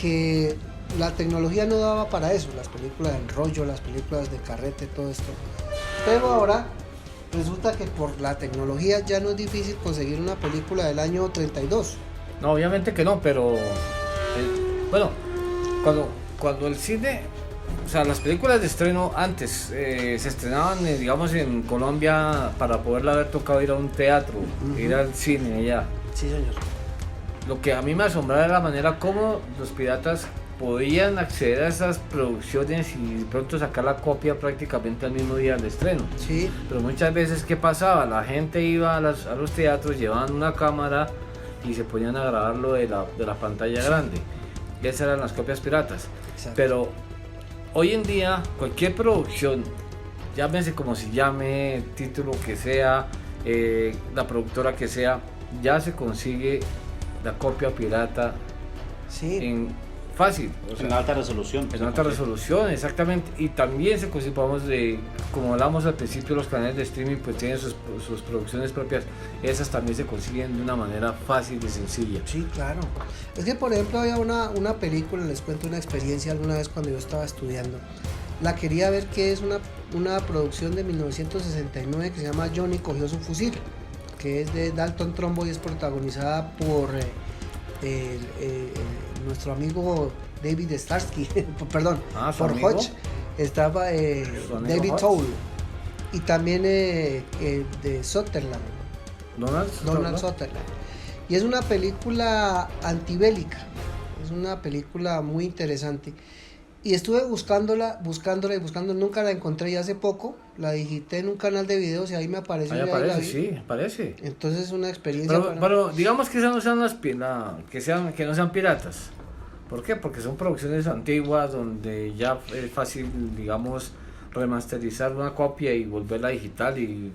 que la tecnología no daba para eso, las películas del rollo, las películas de carrete, todo esto. Pero ahora resulta que por la tecnología ya no es difícil conseguir una película del año 32. No, obviamente que no, pero bueno, cuando el cine, o sea, las películas de estreno antes se estrenaban, digamos, en Colombia, para poderla ver tocaba ir a un teatro, ir al cine allá. Sí, señor. Lo que a mí me asombraba era la manera como los piratas podían acceder a esas producciones y de pronto sacar la copia prácticamente al mismo día del estreno. Sí. Pero muchas veces, ¿qué pasaba? La gente iba a los teatros, llevaban una cámara y se ponían a grabarlo de la pantalla grande. Y esas eran las copias piratas. Exacto. Pero hoy en día, cualquier producción, llámese como se llame, título que sea, la productora que sea, ya se consigue la copia pirata, sí, en fácil, o sea, en alta resolución. En alta resolución, exactamente. Y también se consigue, como hablamos al principio, los canales de streaming pues tienen sus producciones propias. Esas también se consiguen de una manera fácil y sencilla. Sí, claro. Es que, por ejemplo, había una película, les cuento una experiencia alguna vez cuando yo estaba estudiando. La quería ver, que es una producción de 1969 que se llama Johnny cogió su fusil, que es de Dalton Trumbo y es protagonizada por nuestro amigo David Starsky, perdón, por Hodge, estaba David Toll, y también de Sutherland, Donald Sutherland. Y es una película antibélica, es una película muy interesante. Y estuve buscándola, nunca la encontré, y hace poco la digité en un canal de videos y ahí me apareció. Ahí aparece, sí, aparece. Entonces es una experiencia. Pero digamos que esas no sean que no sean piratas. ¿Por qué? Porque son producciones antiguas donde ya es fácil, digamos, remasterizar una copia y volverla digital, y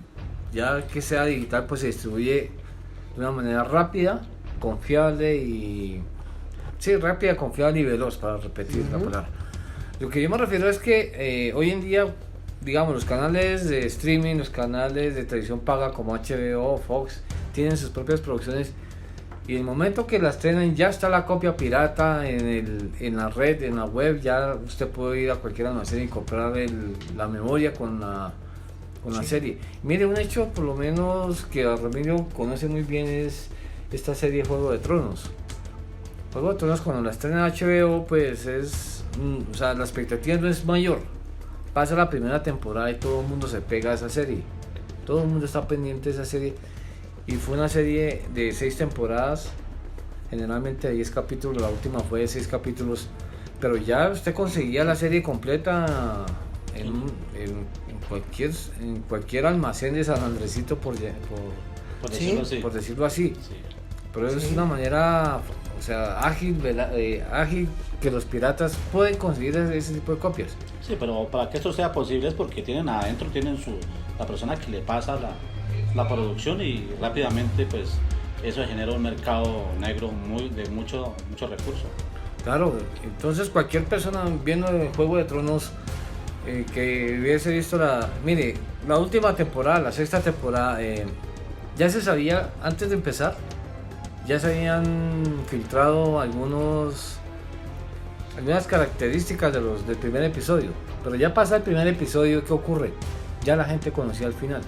ya que sea digital pues se distribuye de una manera rápida, confiable y... Sí, rápida, confiable y veloz, para repetir la palabra. Lo que yo me refiero es que hoy en día, digamos, los canales de streaming, los canales de televisión paga como HBO, Fox, tienen sus propias producciones, y en el momento que la estrenan ya está la copia pirata en la red, en la web. Ya usted puede ir a cualquier almacén y comprar la memoria con la serie. Mire, un hecho por lo menos que Ramiro conoce muy bien es esta serie Juego de Tronos. Juego de Tronos, cuando la estrena HBO, pues o sea, la expectativa no es mayor. Pasa la primera temporada y todo el mundo se pega a esa serie. Todo el mundo está pendiente de esa serie. Y fue una serie de 6 temporadas, generalmente de 10 capítulos. La última fue de 6 capítulos. Pero ya usted conseguía la serie completa en cualquier almacén de San Andresito, por decirlo así. Sí. Pero es una manera, o sea, ágil que los piratas pueden conseguir ese tipo de copias. Sí, pero para que esto sea posible es porque tienen la persona que le pasa la producción, y rápidamente pues eso genera un mercado negro de mucho recurso. Claro, entonces cualquier persona viendo el Juego de Tronos que hubiese visto la última temporada, la 6ª temporada, ya se sabía antes de empezar. Ya se habían filtrado algunos algunas características del primer episodio. Pero ya pasa el primer episodio, ¿qué ocurre? Ya la gente conocía el final.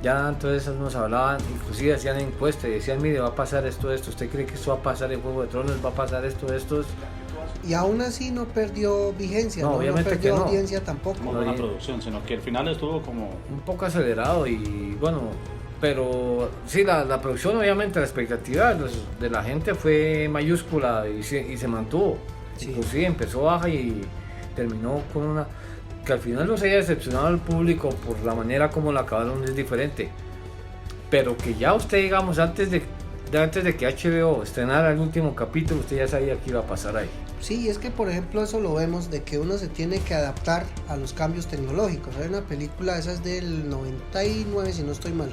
Ya entonces nos hablaban, inclusive hacían encuestas y decían, mire, va a pasar esto, ¿usted cree que esto va a pasar en Juego de Tronos? ¿Va a pasar esto? Y aún así no perdió vigencia, no obviamente perdió que no. audiencia tampoco. Como una producción, sino que el final estuvo como... un poco acelerado y bueno, pero sí, la producción obviamente, la expectativa de la gente fue mayúscula y se mantuvo. Sí. Inclusive empezó baja y terminó con una... que al final no se haya decepcionado al público por la manera como la acabaron es diferente, pero que ya usted, digamos, antes de que HBO estrenara el último capítulo, usted ya sabía que iba a pasar ahí. Sí, es que por ejemplo eso lo vemos de que uno se tiene que adaptar a los cambios tecnológicos. Hay una película, esa es del 99 si no estoy mal,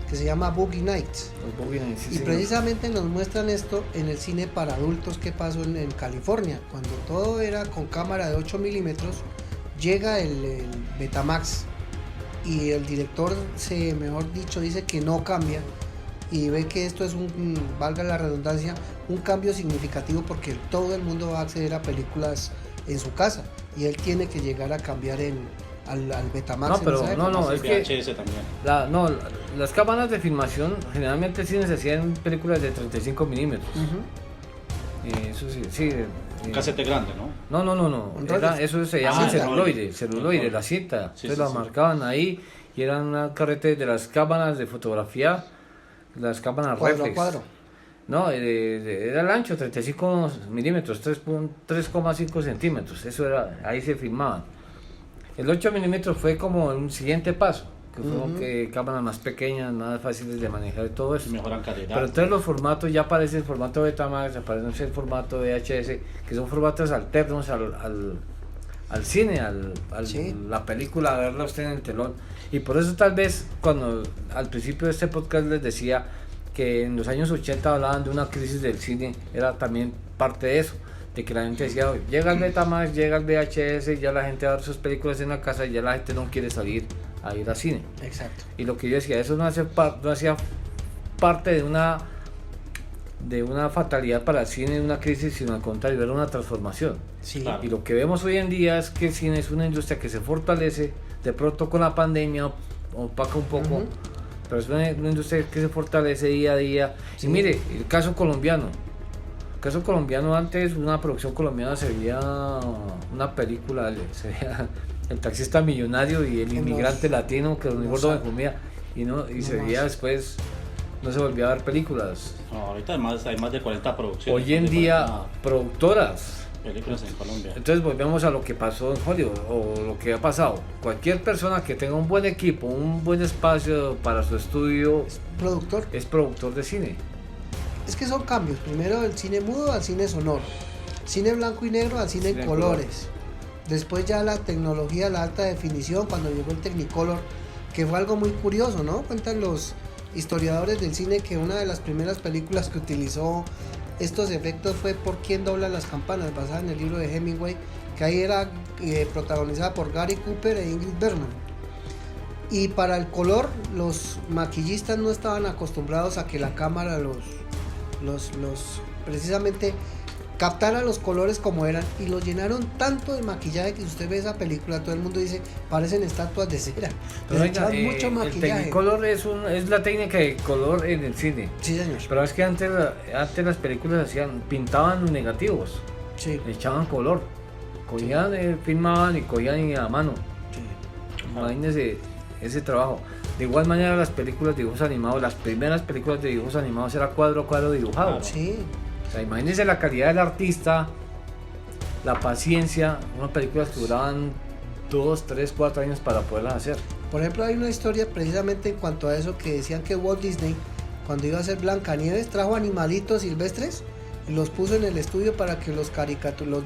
que se llama Boogie Nights. Boogie Nights, sí, y precisamente nos muestran esto en el cine para adultos que pasó en California, cuando todo era con cámara de 8 milímetros. Llega el Betamax y el director mejor dicho, dice que no cambia y ve que esto es valga la redundancia, un cambio significativo porque todo el mundo va a acceder a películas en su casa y él tiene que llegar a cambiar al Betamax. No, pero no, es que también. Las cámaras de filmación generalmente sí se hacían películas de 35 milímetros. Eso sí. Un casete grande, ¿no? No. Eso se llama celuloide, la cinta. Entonces la marcaban ahí y eran una carrete de las cámaras de fotografía, las cámaras reflex. Cuadro. No, era el ancho, 35 milímetros, 3,5 centímetros. Eso era, ahí se filmaban. El 8 milímetros fue como un siguiente paso, que fueron cámaras más pequeñas, más fáciles de manejar y todo eso. Mejoran calidad. Pero entonces los formatos ya aparece el formato Betamax, aparece el formato VHS, que son formatos alternos al cine, sí. La película, a verla usted en el telón. Y por eso tal vez cuando al principio de este podcast les decía que en los años 80 hablaban de una crisis del cine, era también parte de eso, de que la gente decía, llega el Betamax, llega el VHS, ya la gente va a ver sus películas en la casa y ya la gente no quiere salir a ir al cine. Exacto. Y lo que yo decía, eso no hacía parte de una fatalidad para el cine, de una crisis, sino al contrario, era una transformación. Sí. Claro. Y lo que vemos hoy en día es que el cine es una industria que se fortalece, de pronto con la pandemia opaca un poco, pero es una industria que se fortalece día a día. Sí. Y mire, el caso colombiano. El caso colombiano, antes una producción colombiana se veía una película, se veía El taxista millonario y el inmigrante latino que Don Gordo me comía y se veía después, no se volvía a ver películas. No, ahorita además hay más de 40 producciones. Hoy en día, productoras. Películas en Colombia. Entonces volvemos a lo que pasó en Hollywood o lo que ha pasado. Cualquier persona que tenga un buen equipo, un buen espacio para su estudio, es productor de cine. Es que son cambios, primero del cine mudo al cine sonoro, cine blanco y negro al cine en colores. Después ya la tecnología, la alta definición, cuando llegó el Technicolor, que fue algo muy curioso, ¿no? Cuentan los historiadores del cine que una de las primeras películas que utilizó estos efectos fue Por quién dobla las campanas, basada en el libro de Hemingway, que ahí era protagonizada por Gary Cooper e Ingrid Bergman. Y para el color, los maquillistas no estaban acostumbrados a que la cámara precisamente captara los colores como eran, y los llenaron tanto de maquillaje que si usted ve esa película, todo el mundo dice, parecen estatuas de cera. Pero venga, mucho maquillaje. El Technicolor es la técnica de color en el cine. Sí, señor. Pero es que antes las películas pintaban los negativos, sí, le echaban color, cogían, filmaban y cogían a mano. Sí. Imagínense ese trabajo. De igual manera las películas de dibujos animados, las primeras películas de dibujos animados era cuadro a cuadro dibujado. Sí. O sea, imagínense la calidad del artista, la paciencia, unas películas que duraban 2, 3, 4 años para poderlas hacer. Por ejemplo, hay una historia precisamente en cuanto a eso, que decían que Walt Disney, cuando iba a hacer Blancanieves, trajo animalitos silvestres y los puso en el estudio para que los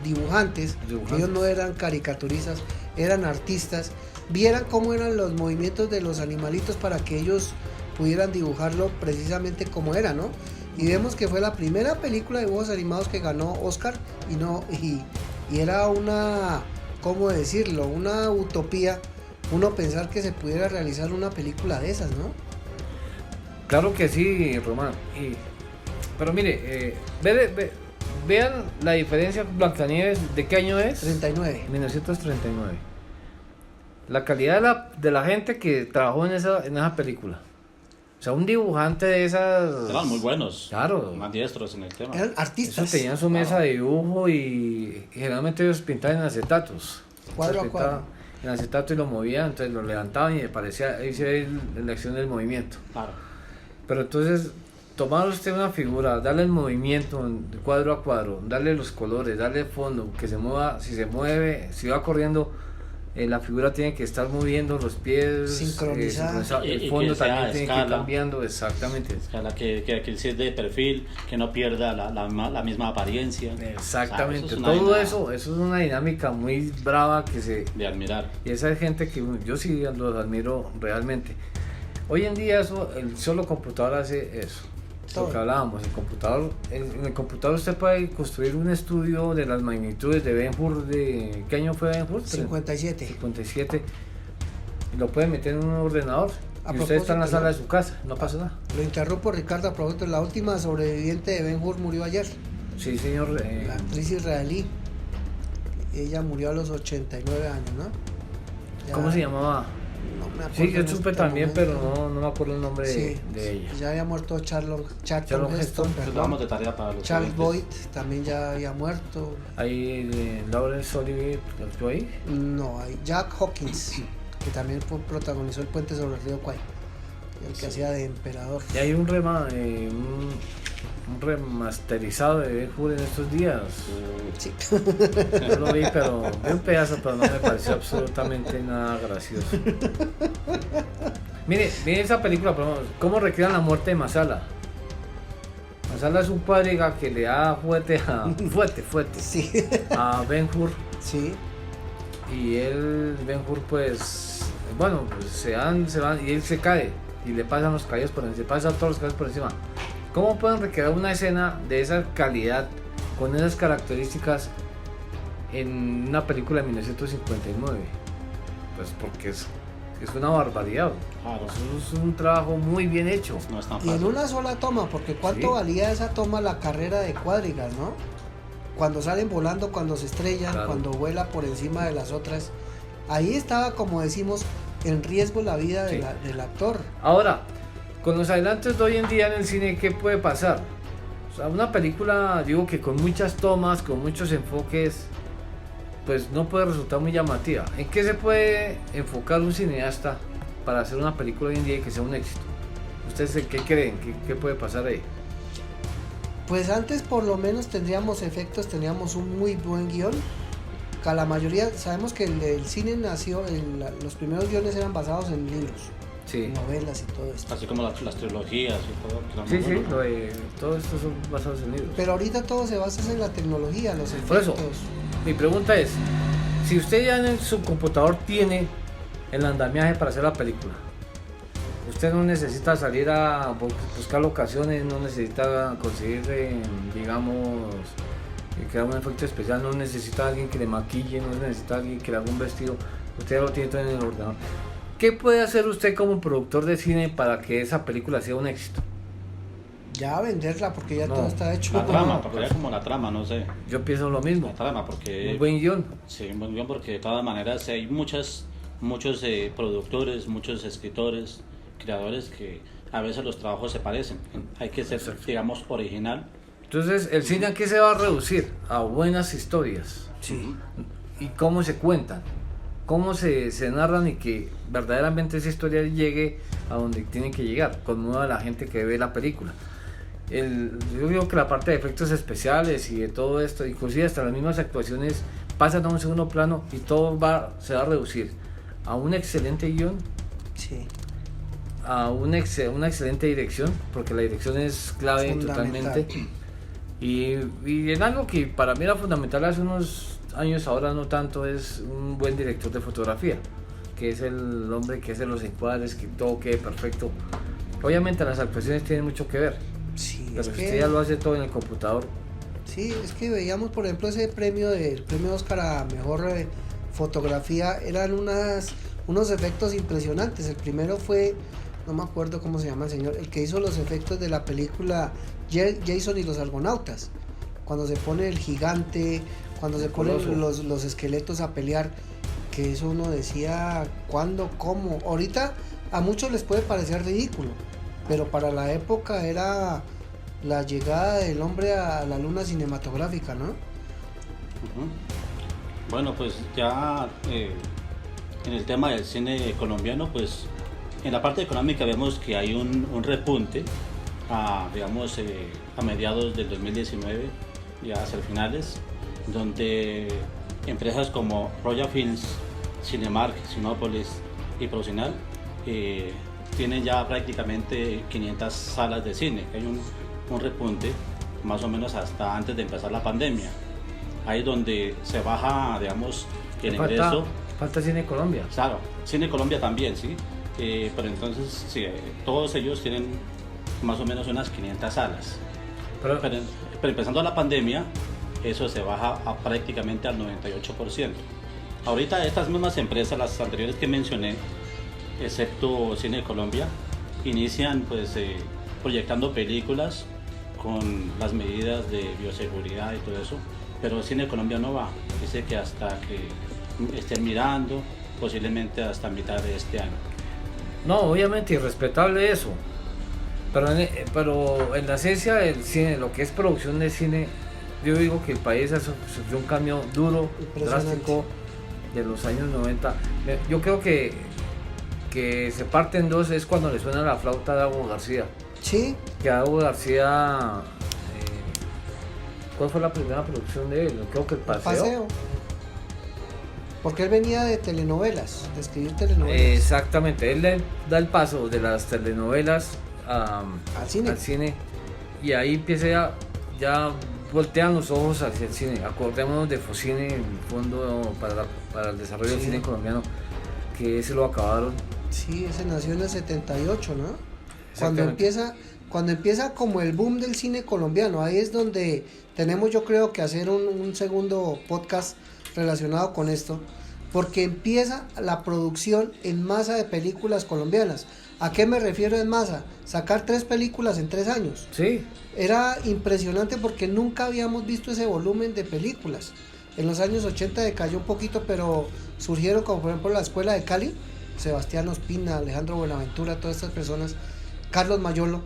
dibujantes, que ellos no eran caricaturistas, eran artistas, vieran cómo eran los movimientos de los animalitos para que ellos pudieran dibujarlo precisamente como era, ¿no? Y vemos que fue la primera película de dibujos animados que ganó Oscar y era una, ¿cómo decirlo? Una utopía, uno pensar que se pudiera realizar una película de esas, ¿no? Claro que sí, Román. Pero mire, vean la diferencia. Blancanieves, ¿de qué año es? 39. 1939. La calidad de la gente que trabajó en esa película. O sea, un dibujante de esas... Eran muy buenos. Claro. Más diestros en el tema. Eran artistas. Eso tenían su mesa de dibujo y generalmente ellos pintaban en acetatos. Cuadro a Pintaban cuadro. En acetato y lo movían, entonces lo levantaban y parecía, ahí se ve la acción del movimiento. Claro. Pero entonces, tomar usted una figura, darle el movimiento de cuadro a cuadro, darle los colores, darle fondo, que se mueva, si se mueve, si va corriendo, la figura tiene que estar moviendo los pies, Sincronizada. el Y fondo que sea también a tiene que ir escala. cambiando, exactamente. Escala que si es de perfil, que no pierda la misma apariencia. Exactamente, O sea, todo eso es una dinámica muy brava que se... De admirar. Y esa es gente que yo sí los admiro realmente. Hoy en día el solo computador hace eso. Todo. Lo que hablábamos, en el computador usted puede construir un estudio de las magnitudes de Ben-Hur. ¿Qué año fue Ben-Hur? 57. 57. Y lo puede meter en un ordenador. A Y usted está en la propósito, sala ¿no? de su casa, no pasa nada. Lo interrumpo, Ricardo, a propósito, la última sobreviviente de Ben-Hur murió ayer. Sí, señor. La actriz israelí. Ella murió a los 89 años, ¿no? Ya ¿Cómo se llamaba? No me acuerdo Sí, yo en supe este también, momento. pero no me acuerdo el nombre Sí, de ella. ya había muerto Charlton Charlton Heston, Heston. Entonces damos de tarea para los Charles oyentes. Boyd también ya había muerto. Ahí Lawrence Olivier actuó ahí. No, hay Jack Hawkins, que también protagonizó El puente sobre el río Kwai, el que hacía de emperador. Y hay un remasterizado de Ben-Hur en estos días. Sí. Yo lo vi, pero vi un pedazo, pero no me pareció absolutamente nada gracioso. Mire esa película, por ejemplo, cómo recrean la muerte de Masala. Masala es un cuadriga que le da fuerte Sí, a Ben-Hur. sí, Y Ben-Hur, pues, bueno, pues se van y él se cae y le pasan los caballos por encima, se pasan todos los caballos por encima. ¿Cómo pueden recrear una escena de esa calidad, con esas características, en una película de 1959? Pues porque es una barbaridad. Claro. Eso es un trabajo muy bien hecho. No es tan y en fácil. una sola toma, porque cuánto Sí. valía esa toma la carrera de cuadrigas, ¿no? Cuando salen volando, cuando se estrellan, Claro. cuando vuela por encima de las otras. Ahí estaba, como decimos, en riesgo la vida Sí. del actor. Ahora, con los adelantos de hoy en día en el cine, ¿qué puede pasar? O sea, una película, digo que con muchas tomas, con muchos enfoques, pues no puede resultar muy llamativa. ¿En qué se puede enfocar un cineasta para hacer una película hoy en día y que sea un éxito? ¿Ustedes qué creen? ¿Qué puede pasar ahí? Pues antes por lo menos tendríamos efectos, teníamos un muy buen guión. Que a la mayoría, sabemos que el cine nació, los primeros guiones eran basados en libros, Sí, novelas y todo esto. Así como las trilogías y todo. que eran sí, muy sí, buenos. todo esto son basados en libros. Pero ahorita todo se basa en la tecnología, los Por eso, efectos. mi pregunta es, si usted ya en su computador tiene el andamiaje para hacer la película, usted no necesita salir a buscar locaciones, no necesita conseguir, digamos, crear un efecto especial, no necesita alguien que le maquille, no necesita alguien que le haga un vestido, usted ya lo tiene todo en el ordenador. ¿Qué puede hacer usted como productor de cine para que esa película sea un éxito? Ya venderla porque ya No, todo está hecho. La trama, No, porque pues- era como la trama, no sé. Yo pienso lo mismo, La trama, porque... un buen guión. Sí, un buen guión, porque de todas maneras hay muchos productores, muchos escritores, creadores que a veces los trabajos se parecen. Hay que ser, Exacto. digamos, original. Entonces, ¿el cine a qué se va a reducir? A buenas historias. Sí. ¿Y cómo se cuentan? ¿Cómo se narran y que verdaderamente esa historia llegue a donde tiene que llegar? Conmueva a la gente que ve la película. Yo digo que la parte de efectos especiales y de todo esto, inclusive hasta las mismas actuaciones, pasan a un segundo plano y todo se va a reducir a un excelente guión, Sí. a una excelente dirección, porque la dirección es clave Fundamental. totalmente. Y en algo que para mí era fundamental hace unos años, ahora no tanto, es un buen director de fotografía, que es el hombre que hace los encuadres, que todo quede perfecto. Obviamente las actuaciones tienen mucho que ver, Sí, pero es si que, usted ya lo hace todo en el computador, sí, es que veíamos, por ejemplo, ese premio Oscar a mejor fotografía, eran unos efectos impresionantes. El primero fue, no me acuerdo cómo se llama el señor, el que hizo los efectos de la película Jason y los Argonautas. cuando se pone el gigante, cuando se ponen los esqueletos a pelear, que eso uno decía, ¿cuándo? ¿Cómo? Ahorita a muchos les puede parecer ridículo, pero para la época era la llegada del hombre a la luna cinematográfica, ¿no? Bueno, pues ya en el tema del cine colombiano, pues en la parte económica vemos que hay un repunte digamos, a mediados del 2019, ya hacia finales, donde empresas como Royal Films, Cinemark, Cinépolis y Procinal tienen ya prácticamente 500 salas de cine. Hay un repunte más o menos hasta antes de empezar la pandemia. Ahí donde se baja, digamos, el ingreso. Falta Cine Colombia. Claro, Cine Colombia también, sí. Pero entonces, sí, todos ellos tienen más o menos unas 500 salas. Pero empezando la pandemia, eso se baja prácticamente al 98%. Ahorita estas mismas empresas, las anteriores que mencioné, excepto Cine Colombia, inician pues proyectando películas con las medidas de bioseguridad y todo eso, pero Cine Colombia no va. Dice que hasta que estén mirando, posiblemente hasta mitad de este año. No, obviamente irrespetable eso, pero en la esencia del cine, lo que es producción de cine, yo digo que el país sufrió un cambio duro, drástico de los años 90. Yo creo que se parte en dos es cuando le suena la flauta a Dago García. Sí. Que a Dago García, ¿cuál fue la primera producción de él? Creo que El Paseo. Porque él venía de telenovelas, de escribir telenovelas. Exactamente, él le da el paso de las telenovelas al cine y ahí empieza ya voltean los ojos hacia el cine. Acordémonos de Focine, el Fondo para el Desarrollo del Cine Colombiano, que ese lo acabaron. Sí, ese nació en el 78, ¿no? Cuando empieza como el boom del cine colombiano, ahí es donde tenemos, yo creo, que hacer un segundo podcast relacionado con esto, porque empieza la producción en masa de películas colombianas. ¿A qué me refiero en masa? Sacar 3 películas en 3 años. Sí. Era impresionante porque nunca habíamos visto ese volumen de películas. En los años 80 decayó un poquito, pero surgieron como por ejemplo la Escuela de Cali, Sebastián Ospina, Alejandro Buenaventura, todas estas personas, Carlos Mayolo,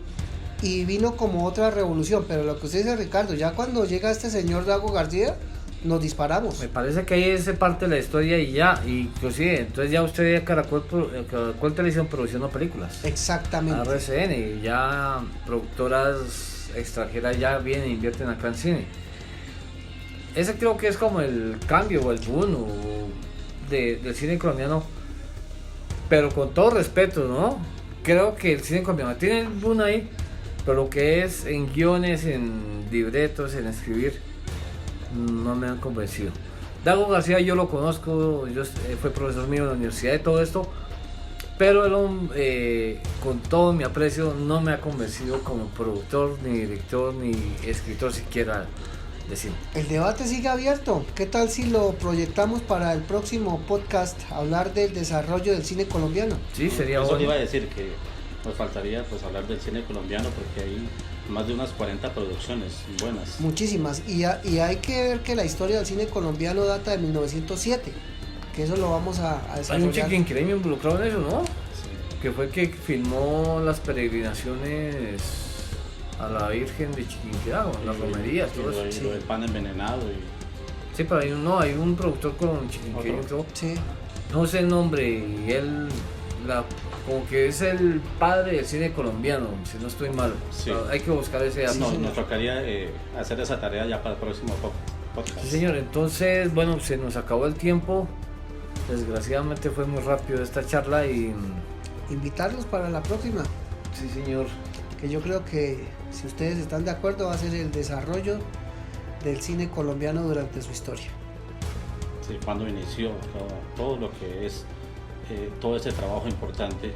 y vino como otra revolución. Pero lo que usted dice, Ricardo, ya cuando llega este señor Dago García, nos disparamos. Me parece que ahí es parte de la historia y ya, inclusive, entonces ya usted Caracol Televisión produciendo películas. Exactamente. RCN, y ya productoras extranjeras ya vienen e invierten acá en cine. Ese creo que es como el cambio o el boom del cine colombiano, pero con todo respeto, ¿no? Creo que el cine colombiano tiene el boom ahí, pero lo que es en guiones, en libretos, en escribir, no me han convencido. Dago García yo lo conozco, fue profesor mío en la universidad y todo esto, pero él, con todo mi aprecio, no me ha convencido como productor, ni director, ni escritor siquiera de cine. El debate sigue abierto. ¿Qué tal si lo proyectamos para el próximo podcast, hablar del desarrollo del cine colombiano? Sí, sería bueno. Eso bueno. le iba a decir, que nos faltaría pues hablar del cine colombiano, porque hay más de unas 40 producciones buenas. Muchísimas, y hay que ver que la historia del cine colombiano data de 1907, que eso lo vamos a desarrollar. Hay un chiquinquereño involucrado en eso, ¿no? Sí. Que fue que filmó las peregrinaciones a la Virgen de Chiquinquirá, las romerías, todo eso. Y lo del pan envenenado. Sí, pero hay un productor con chiquinquereño, creo. Sí. No sé el nombre, y él como que es el padre del cine colombiano, si no estoy mal. Sí. Hay que buscar ese dato. No, nos tocaría hacer esa tarea ya para el próximo podcast. Sí, señor. Entonces, bueno, se nos acabó el tiempo. Desgraciadamente fue muy rápido esta charla y invitarlos para la próxima. Sí, señor. Que yo creo que, si ustedes están de acuerdo, va a ser el desarrollo del cine colombiano durante su historia. Sí, cuando inició todo lo que es todo ese trabajo importante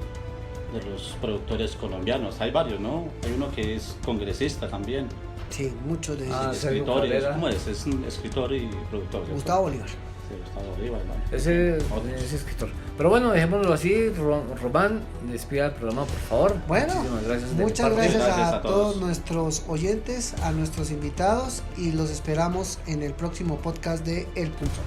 de los productores colombianos. Hay varios, ¿no? Hay uno que es congresista también. Sí, muchos de ellos. Escritores. ¿Cómo es? Es un escritor y productor. Gustavo Bolívar. Gustavo Rivas, ¿no? Ese Otros. escritor. Pero bueno, dejémoslo así. Román, despida el programa, por favor. Bueno, muchísimas gracias. de mi muchas parte. gracias Gracias a a todos. todos nuestros oyentes, a nuestros invitados y los esperamos en el próximo podcast de El Pulso.